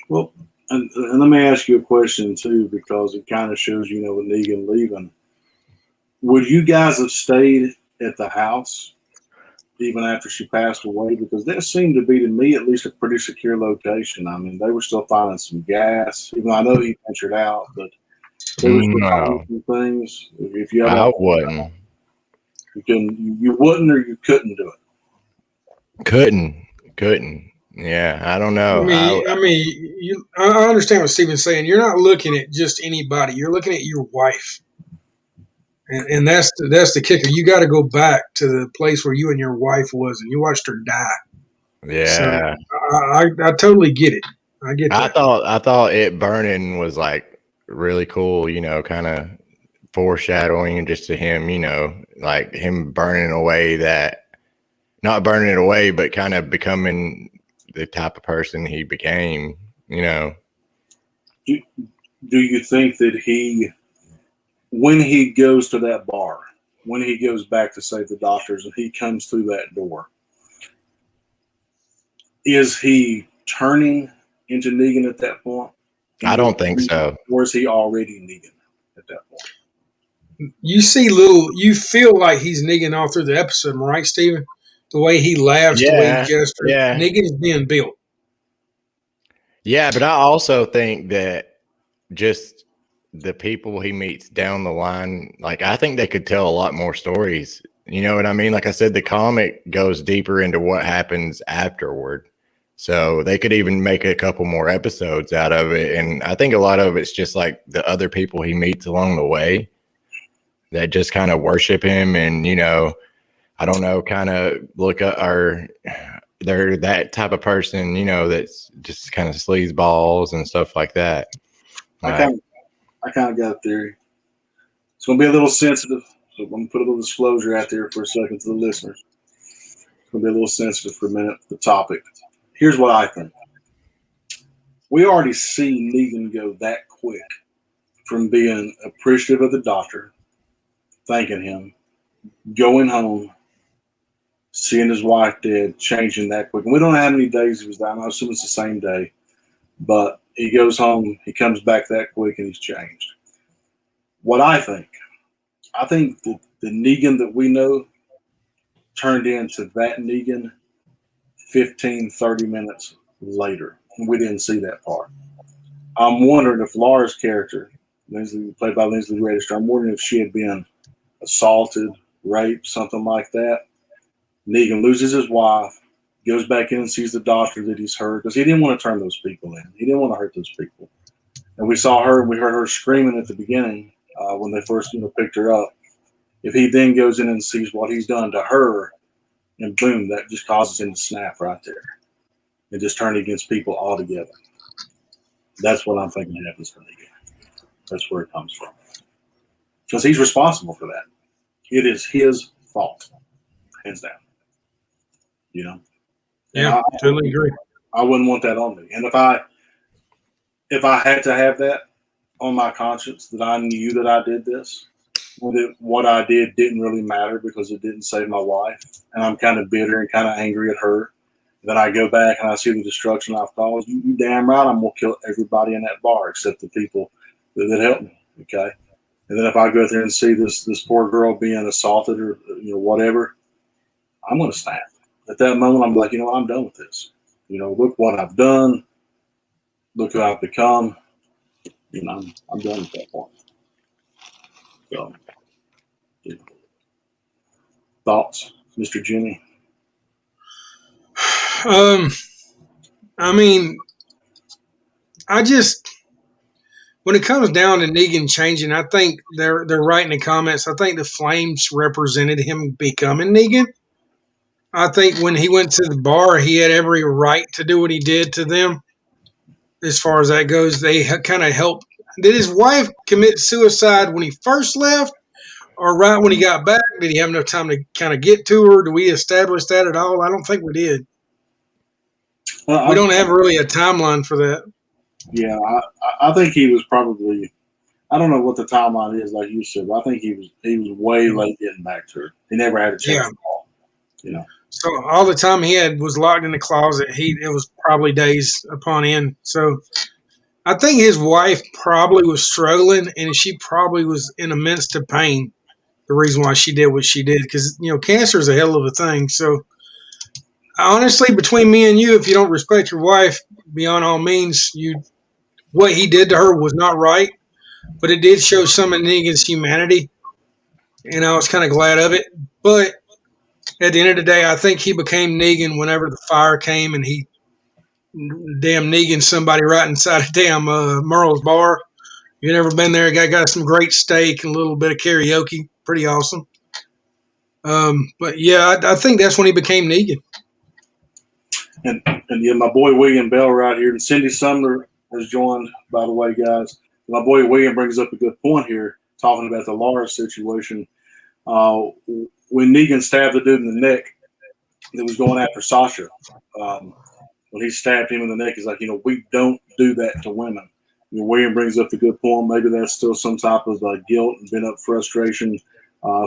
Well, and let me ask you a question too, because it kind of shows, with Negan leaving. Would you guys have stayed at the house even after she passed away? Because that seemed to be, to me at least, a pretty secure location. I mean, they were still finding some gas, even though I know he ventured out, but they were still finding some things. If you had, I wouldn't. You wouldn't, or you couldn't do it. Couldn't. Yeah, I don't know. I understand what Steven's saying. You're not looking at just anybody. You're looking at your wife, and that's the kicker. You got to go back to the place where you and your wife was, and you watched her die. Yeah, so I totally get it. I get that. I thought it burning was like really cool. Kind of foreshadowing just to him. Like him burning away not burning it away, but kind of becoming the type of person he became, Do you think that when he goes to that bar, when he goes back to save the doctors and he comes through that door, is he turning into Negan at that point? I don't think so. Or is he already Negan at that point? You feel like he's Negan all through the episode, right, Steven? The way he laughs, the way he gestures. Yeah. Negan's being built. Yeah, but I also think that just the people he meets down the line, like I think they could tell a lot more stories. You know what I mean? Like I said, the comic goes deeper into what happens afterward. So they could even make a couple more episodes out of it. And I think a lot of it's just like the other people he meets along the way that just kind of worship him and, I don't know, kind of look at they're that type of person, that's just kind of sleaze balls and stuff like that. I kind of got a theory. It's going to be a little sensitive, so I'm going to put a little disclosure out there for a second to the listeners. It's going to be a little sensitive for a minute, the topic. Here's what I think. We already see Negan go that quick from being appreciative of the doctor, thanking him, going home, seeing his wife dead, changing that quick. And we don't know how many days he was there. I assume it's the same day. But he goes home, he comes back that quick, and he's changed. What I think that the Negan that we know turned into that Negan 15, 30 minutes later. And we didn't see that part. I'm wondering if Laura's character, played by Lindsay Register, I'm wondering if she had been assaulted, raped, something like that. Negan loses his wife, goes back in and sees the doctor that he's hurt, because he didn't want to turn those people in. He didn't want to hurt those people. And we heard her screaming at the beginning when they first picked her up. If he then goes in and sees what he's done to her, and boom, that just causes him to snap right there and just turn against people altogether. That's what I'm thinking happens to Negan. That's where it comes from. because he's responsible for that. It is his fault, hands down. You know. Yeah, totally agree. I wouldn't want that on me. And if I had to have that on my conscience, that I knew that I did this, what I did didn't really matter because it didn't save my wife, and I'm kind of bitter and kind of angry at her, then I go back and I see the destruction I've caused, you damn right I'm going to kill everybody in that bar except the people that helped me, okay? And then if I go there and see this poor girl being assaulted or whatever, I'm going to snap. At that moment, I'm like, you know what, I'm done with this. Look what I've done. Look who I've become. I'm done at that point. So, thoughts, Mr. Jimmy? I mean, when it comes down to Negan changing, I think they're right in the comments. I think the Flames represented him becoming Negan. I think when he went to the bar, he had every right to do what he did to them. As far as that goes, they kind of helped. Did his wife commit suicide when he first left, or right when he got back? Did he have enough time to kind of get to her? Do we establish that at all? I don't think we did. We don't have really a timeline for that. Yeah, I think he was probably. I don't know what the timeline is, like you said, but I think he was way late getting back to her. He never had a chance to call. So all the time he had was locked in the closet. It was probably days upon end. So I think his wife probably was struggling, and she probably was in immense pain. The reason why she did what she did, because cancer is a hell of a thing. So honestly, between me and you, if you don't respect your wife, beyond all means, what he did to her was not right. But it did show some of Negan's humanity, and I was kind of glad of it. But at the end of the day, I think he became Negan whenever the fire came, and he damn Negan somebody right inside of damn Merle's bar. You never been there? Got some great steak and a little bit of karaoke. Pretty awesome. But yeah, I think that's when he became Negan. And yeah, my boy William Bell right here, and Cindy Sumner has joined, by the way, guys. My boy William brings up a good point here, talking about the Laura situation. When Negan stabbed the dude in the neck that was going after Sasha, when he stabbed him in the neck, he's like, we don't do that to women. William brings up the good point. Maybe that's still some type of guilt and been up frustration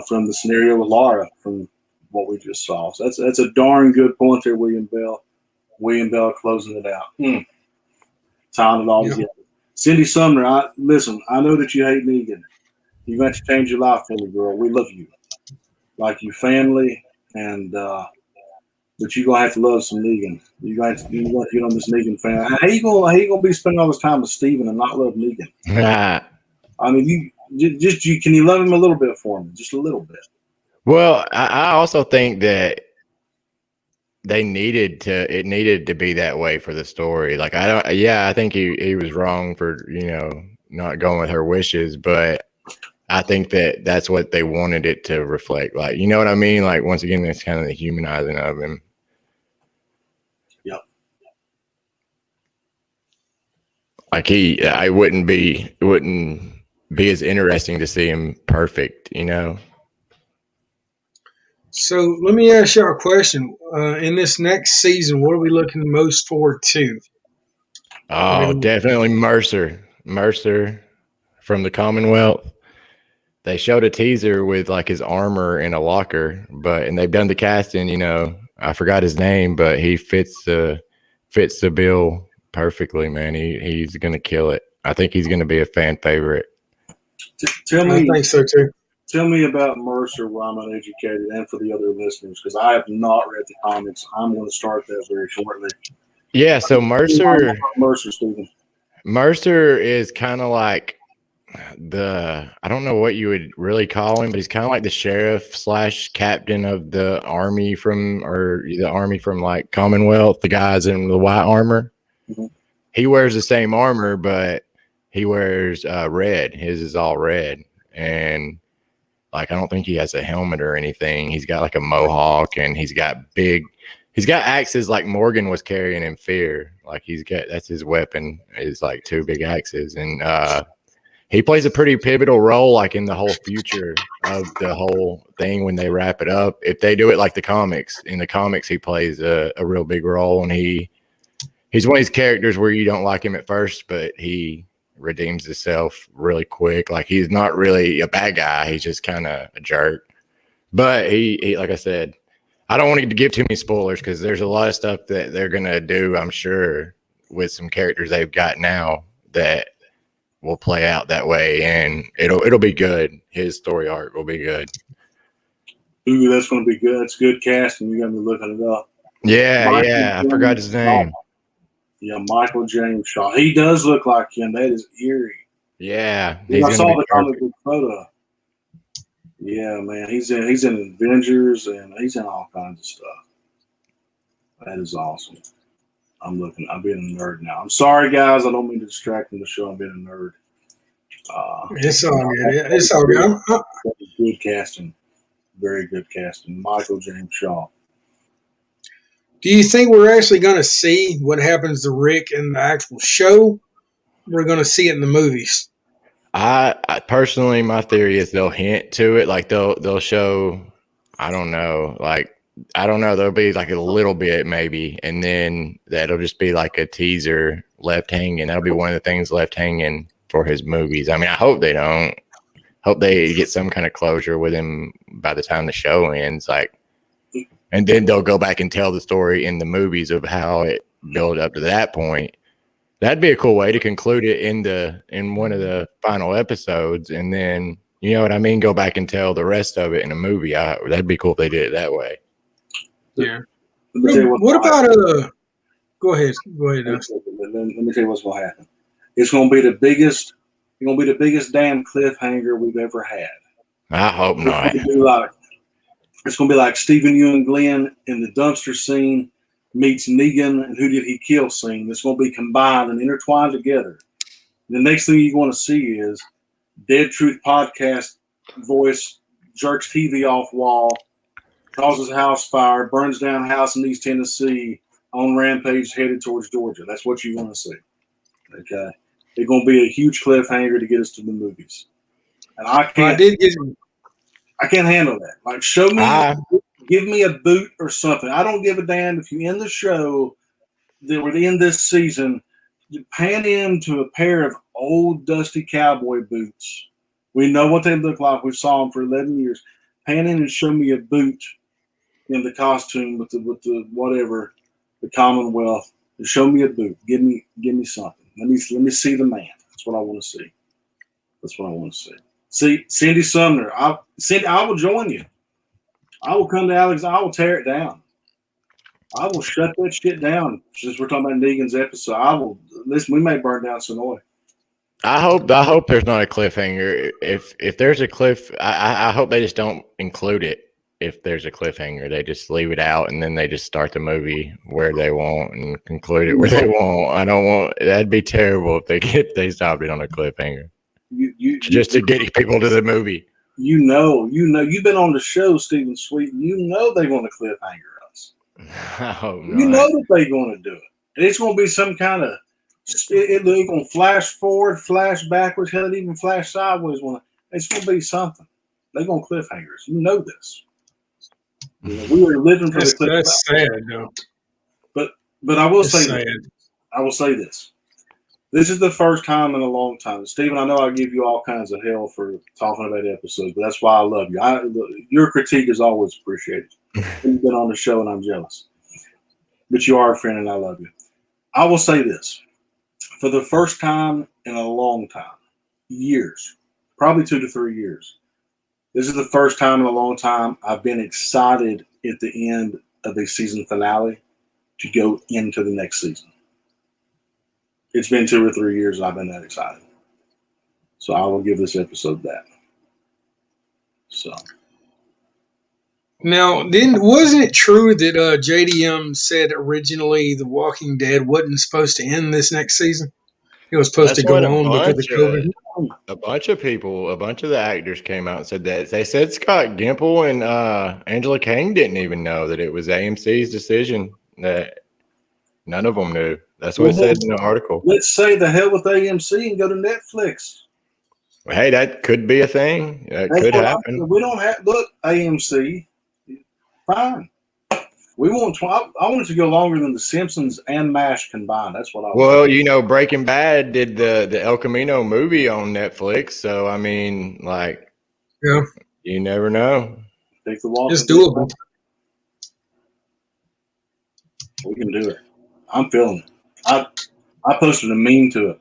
from the scenario with Laura from what we just saw. So that's a darn good point there, William Bell. William Bell closing it out. Tying it all together. Cindy Sumner, listen, I know that you hate Negan. You're going to change your life for me, girl. We love you. Like you family, and but you're going to have to love some Negan. You're going to get on this Negan fan. How you gonna be spending all this time with Steven and not love Negan? I mean, can you love him a little bit for me? Just a little bit. Well, I also think that it needed to be that way for the story. Like I think he was wrong for, not going with her wishes, but I think that's what they wanted it to reflect. Like, you know what I mean? Like, once again, it's kind of the humanizing of him. Yep. Like it wouldn't be as interesting to see him perfect, So let me ask y'all a question. In this next season, what are we looking most forward to? Oh, definitely Mercer. Mercer from the Commonwealth. They showed a teaser with like his armor in a locker, and they've done the casting. I forgot his name, but he fits the bill perfectly, man. He's gonna kill it. I think he's gonna be a fan favorite. I think so too. Tell me about Mercer while I'm uneducated, and for the other listeners, because I have not read the comics. I'm going to start that very shortly. Yeah, so Mercer, Stephen. Mercer is kind of like I don't know what you would really call him, but he's kind of like the sheriff / captain of the army from like Commonwealth, the guys in the white armor. Mm-hmm. He wears the same armor, but he wears red. His is all red, and like, I don't think he has a helmet or anything. He's got like a mohawk, and he's got axes like Morgan was carrying in Fear. Like that's his weapon, is like 2 big axes. And he plays a pretty pivotal role, like in the whole future of the whole thing when they wrap it up. If they do it like the comics, in the comics, he plays a real big role, and he's one of these characters where you don't like him at first, but he redeems himself really quick. Like he's not really a bad guy; he's just kind of a jerk. But he, like I said, I don't want to give too many spoilers because there's a lot of stuff that they're gonna do, I'm sure, with some characters they've got now that will play out that way, and it'll be good. His story arc will be good. Ooh, that's going to be good. It's good casting. You're going to be looking it up. Yeah, Michael I James forgot his name. Shaw. Yeah, Michael James Shaw. He does look like him. That is eerie. Yeah, I saw the comic book photo. Yeah, man, he's in Avengers and he's in all kinds of stuff. That is awesome. I'm being a nerd now. I'm sorry, guys. I don't mean to distract from the show. I'm being a nerd. It's all good. It's all good. Good casting. Very good casting. Michael James Shaw. Do you think we're actually going to see what happens to Rick in the actual show? We're going to see it in the movies. I personally, my theory is they'll hint to it. Like they'll show, I don't know, there'll be like a little bit maybe, and then that'll just be like a teaser left hanging. That'll be one of the things left hanging for his movies. I mean, I hope they don't. Hope they get some kind of closure with him by the time the show ends. Like, and then they'll go back and tell the story in the movies of how it built up to that point. That'd be a cool way to conclude it in one of the final episodes, and then you know what I mean. Go back and tell the rest of it in a movie. That'd be cool if they did it that way. Yeah. What about Go ahead. Let me tell you what's going to happen. It's going to be the biggest. It's going to be the biggest damn cliffhanger we've ever had. I hope not. It's going to be like Stephen Yeun and Glenn in the dumpster scene meets Negan and Who Did He Kill scene. It's going to be combined and intertwined together. The next thing you're going to see is Dead Truth Podcast voice jerks TV off wall, causes a house fire, burns down house in East Tennessee, on rampage headed towards Georgia. That's what you're going to see. Okay. It's going to be a huge cliffhanger to get us to the movies. And I can't handle that. Like, show me, give me a boot or something. I don't give a damn if you end the show that we're in this season, you pan into a pair of old dusty cowboy boots. We know what they look like. We saw them for 11 years. Pan in and show me a boot in the costume with the whatever, the Commonwealth. Show me a boot. Give me something. Let me see the man. That's what I want to see. That's what I want to see. See, Cindy Sumner. I will join you. I will come to Alex. I will tear it down. I will shut that shit down. Since we're talking about Negan's episode, I will listen. We may burn down Sonoy. I hope there's not a cliffhanger. If there's a cliff, I hope they just don't include it. If there's a cliffhanger, they just leave it out, and then they just start the movie where they want and conclude it where they want. I don't want. That'd be terrible if they stopped it on a cliffhanger. Just to get people to the movie. You've been on the show, Stephen Sweet. You know they want to cliffhanger us. Oh, no. You know that they're going to do it, and it's going to be some kind of. It's going to flash forward, flash backwards, hell, it even flash sideways. It's going to be something. They're going to cliffhangers. You know this. We were living for the cliffhanger. That's sad, though. But I will say this. This is the first time in a long time. Stephen, I know I give you all kinds of hell for talking about episodes, but that's why I love you. Your critique is always appreciated. You've been on the show, and I'm jealous. But you are a friend, and I love you. I will say this. For the first time in a long time, years, probably 2 to 3 years, this is the first time in a long time I've been excited at the end of the season finale to go into the next season. It's been 2 or 3 years and I've been that excited. So I will give this episode that. So. Now, wasn't it true that JDM said originally The Walking Dead wasn't supposed to end this next season? It was supposed to go on because of COVID. A bunch of people, a bunch of the actors came out and said that. They said Scott Gimple and Angela Kang didn't even know that it was AMC's decision. That none of them knew. That's what it said in the article. Let's say the hell with AMC and go to Netflix. Hey, that could be a thing. That That's could what happen. we don't have. Look, AMC, fine. We want. I want it to go longer than The Simpsons and MASH combined. That's what I want. Well, you know, Breaking Bad did the El Camino movie on Netflix, so I mean, like, Yeah, you never know. Take the walk. it's doable. We can do it. I'm feeling it. I posted a meme to it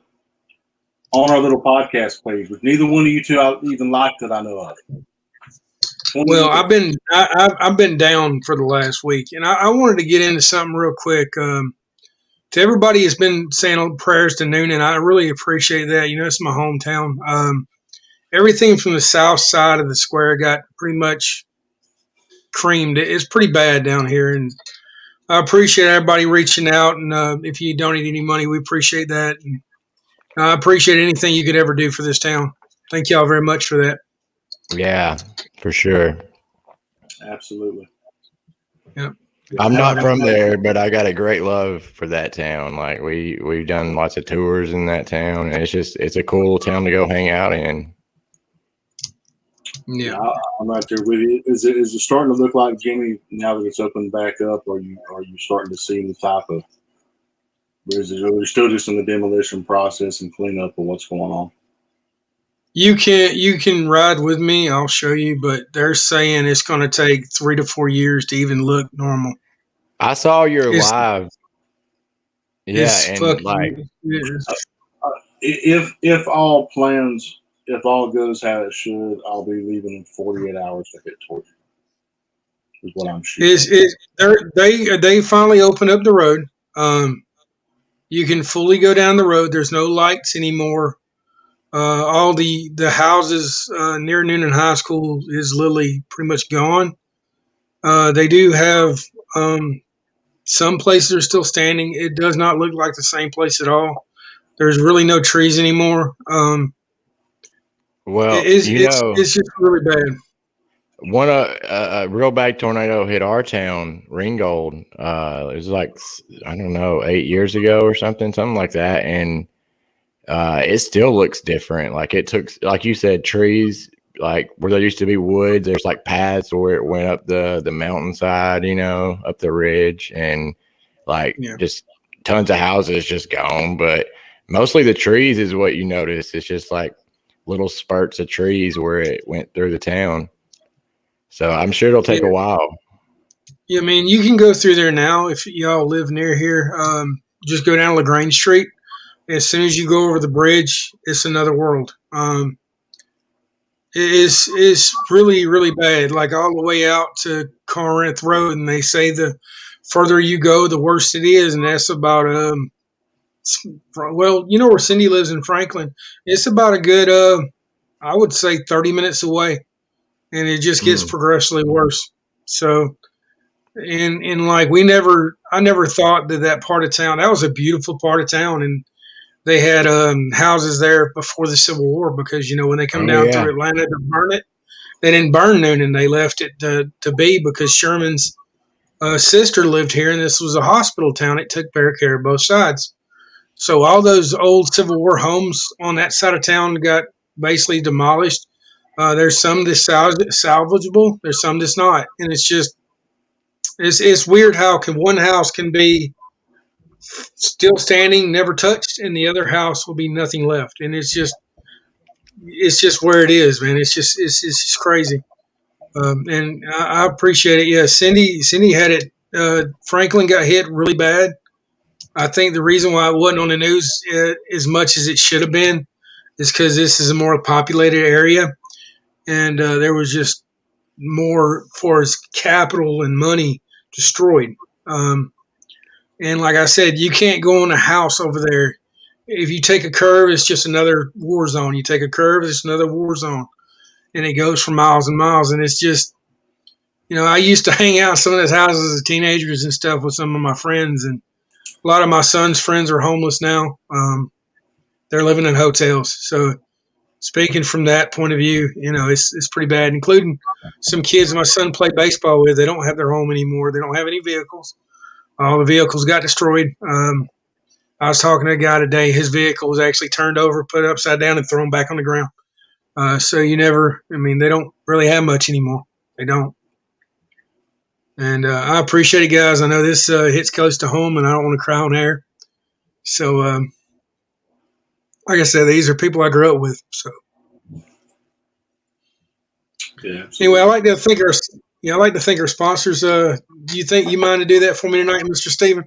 on our little podcast page, with neither one of you two I even liked that I know of. Well, I've been down for the last week, and I wanted to get into something real quick. To everybody has been saying prayers to Noonan. I really appreciate that. You know, it's my hometown. Everything from the south side of the square got pretty much creamed. It's pretty bad down here, and I appreciate everybody reaching out. And if you donate any money, we appreciate that. And I appreciate anything you could ever do for this town. Thank y'all very much for that. Yeah, for sure. Absolutely. Yeah. I'm not from there, but I got a great love for that town. Like we've done lots of tours in that town, and it's a cool town to go hang out in. Yeah, I'm right there with you. Is it starting to look like, Jimmy, now that it's opened back up? Are you starting to see any type of? Or is it still just in the demolition process and cleanup of what's going on? you can ride with me. I'll show you, but they're saying it's going to take 3 to 4 years to even look normal. I saw your It's- live. Yeah, It's and fucking. like If all plans, if all goes how it should, I'll be leaving in 48 hours to hit towards you. Is what I'm shooting. They finally opened up the road. You can fully go down the road. There's no lights anymore. All the houses near Noonan High School is literally pretty much gone. They do have some places are still standing. It does not look like the same place at all. There's really no trees anymore. well, It's you know, it's just really bad. one a real bad tornado hit our town, Ringgold. It was like, I don't know, 8 years ago or something like that, and it still looks different. Like it took, like you said, trees, like where there used to be woods. There's like paths where it went up the mountainside, you know, up the ridge, and like just tons of houses just gone. But mostly the trees is what you notice. It's just like little spurts of trees where it went through the town. So I'm sure it'll take a while. Yeah, I mean, you can go through there now if y'all live near here. Just go down LaGrange Street. As soon as you go over the bridge, it's another world. It's really, really bad, like all the way out to Corinth Road. And they say the further you go, the worse it is. And that's about, well, you know where Cindy lives in Franklin. It's about a good, I would say 30 minutes away. And it just gets progressively worse. So, and like I never thought that part of town, that was a beautiful part of town. And they had houses there before the Civil War because, you know, when they come down through Atlanta to burn it, they didn't burn Noonan. They left it to be because Sherman's sister lived here, and this was a hospital town. It took better care of both sides. So all those old Civil War homes on that side of town got basically demolished. There's some that's salvageable. There's some that's not. And it's just, it's weird how one house can be still standing, never touched, and the other house will be nothing left. And it's just where it is, man. It's just crazy. And I appreciate it. Yeah, Cindy had it. Franklin got hit really bad. I think the reason why it wasn't on the news as much as it should have been is because this is a more populated area, and there was just more for his capital and money destroyed. And like I said, you can't go in a house over there. If you take a curve, it's just another war zone. You take a curve, it's another war zone. And it goes for miles and miles. And it's just, you know, I used to hang out in some of those houses as teenagers and stuff with some of my friends. And a lot of my son's friends are homeless now. They're living in hotels. So speaking from that point of view, you know, it's pretty bad, including some kids my son played baseball with. They don't have their home anymore. They don't have any vehicles. All the vehicles got destroyed. I was talking to a guy today. His vehicle was actually turned over, put upside down, and thrown back on the ground. So you never. I mean, they don't really have much anymore. They don't. And I appreciate it, guys. I know this hits close to home, and I don't want to cry on air. So, like I said, these are people I grew up with. So, Yeah. anyway, I like to thank our sponsors. Do you think you mind to do that for me tonight, Mr. Steven?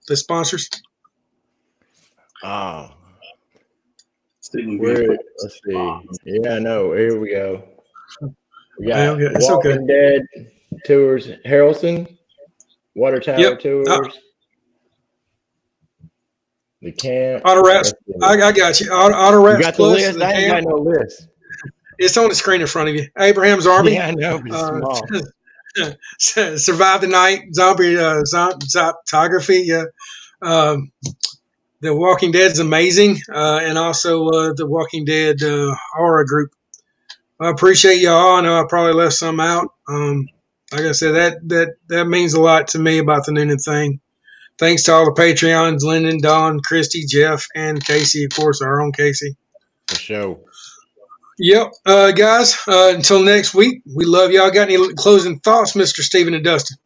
The sponsors. Oh, Stephen, let's see. Yeah, no, here we go. We got Yeah, it's okay. Walking Dead Tours, Harrelson, Water Tower Tours, the camp. Auto Wraps. I got you. Auto You Wraps got the Plus. list? The I ain't got no list. It's on the screen in front of you. Abraham's Army. Yeah, I know, but it's small. Survive the Night. Zombie photography. Yeah. The Walking Dead's amazing, and also the Walking Dead horror group. I appreciate y'all. I know I probably left some out. Like I said, that means a lot to me about the Noonan thing. Thanks to all the Patreons, Lyndon, Don, Christy, Jeff, and Casey, of course, our own Casey. For sure. Yep. Guys, until next week, we love y'all. Got any closing thoughts, Mr. Steven and Dustin?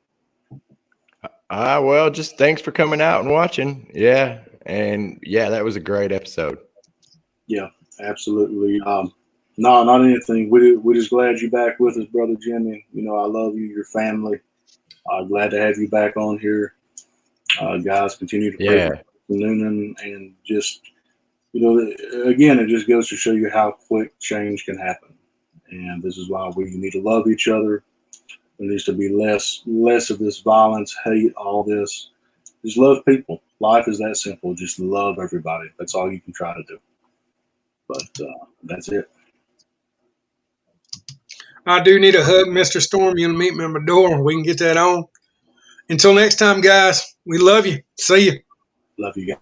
Well, just thanks for coming out and watching. Yeah. And yeah, that was a great episode. Yeah, absolutely. No, not anything. We're just glad you're back with us, Brother Jimmy. You know, I love you, your family. Glad to have you back on here. Guys, continue to pray for Noonan, and just, you know, again, it just goes to show you how quick change can happen. And this is why we need to love each other. There needs to be less of this violence, hate, all this. Just love people. Life is that simple. Just love everybody. That's all you can try to do. But that's it. I do need a hug, Mr. Storm. You'll meet me at my door. We can get that on. Until next time, guys, we love you. See you. Love you guys.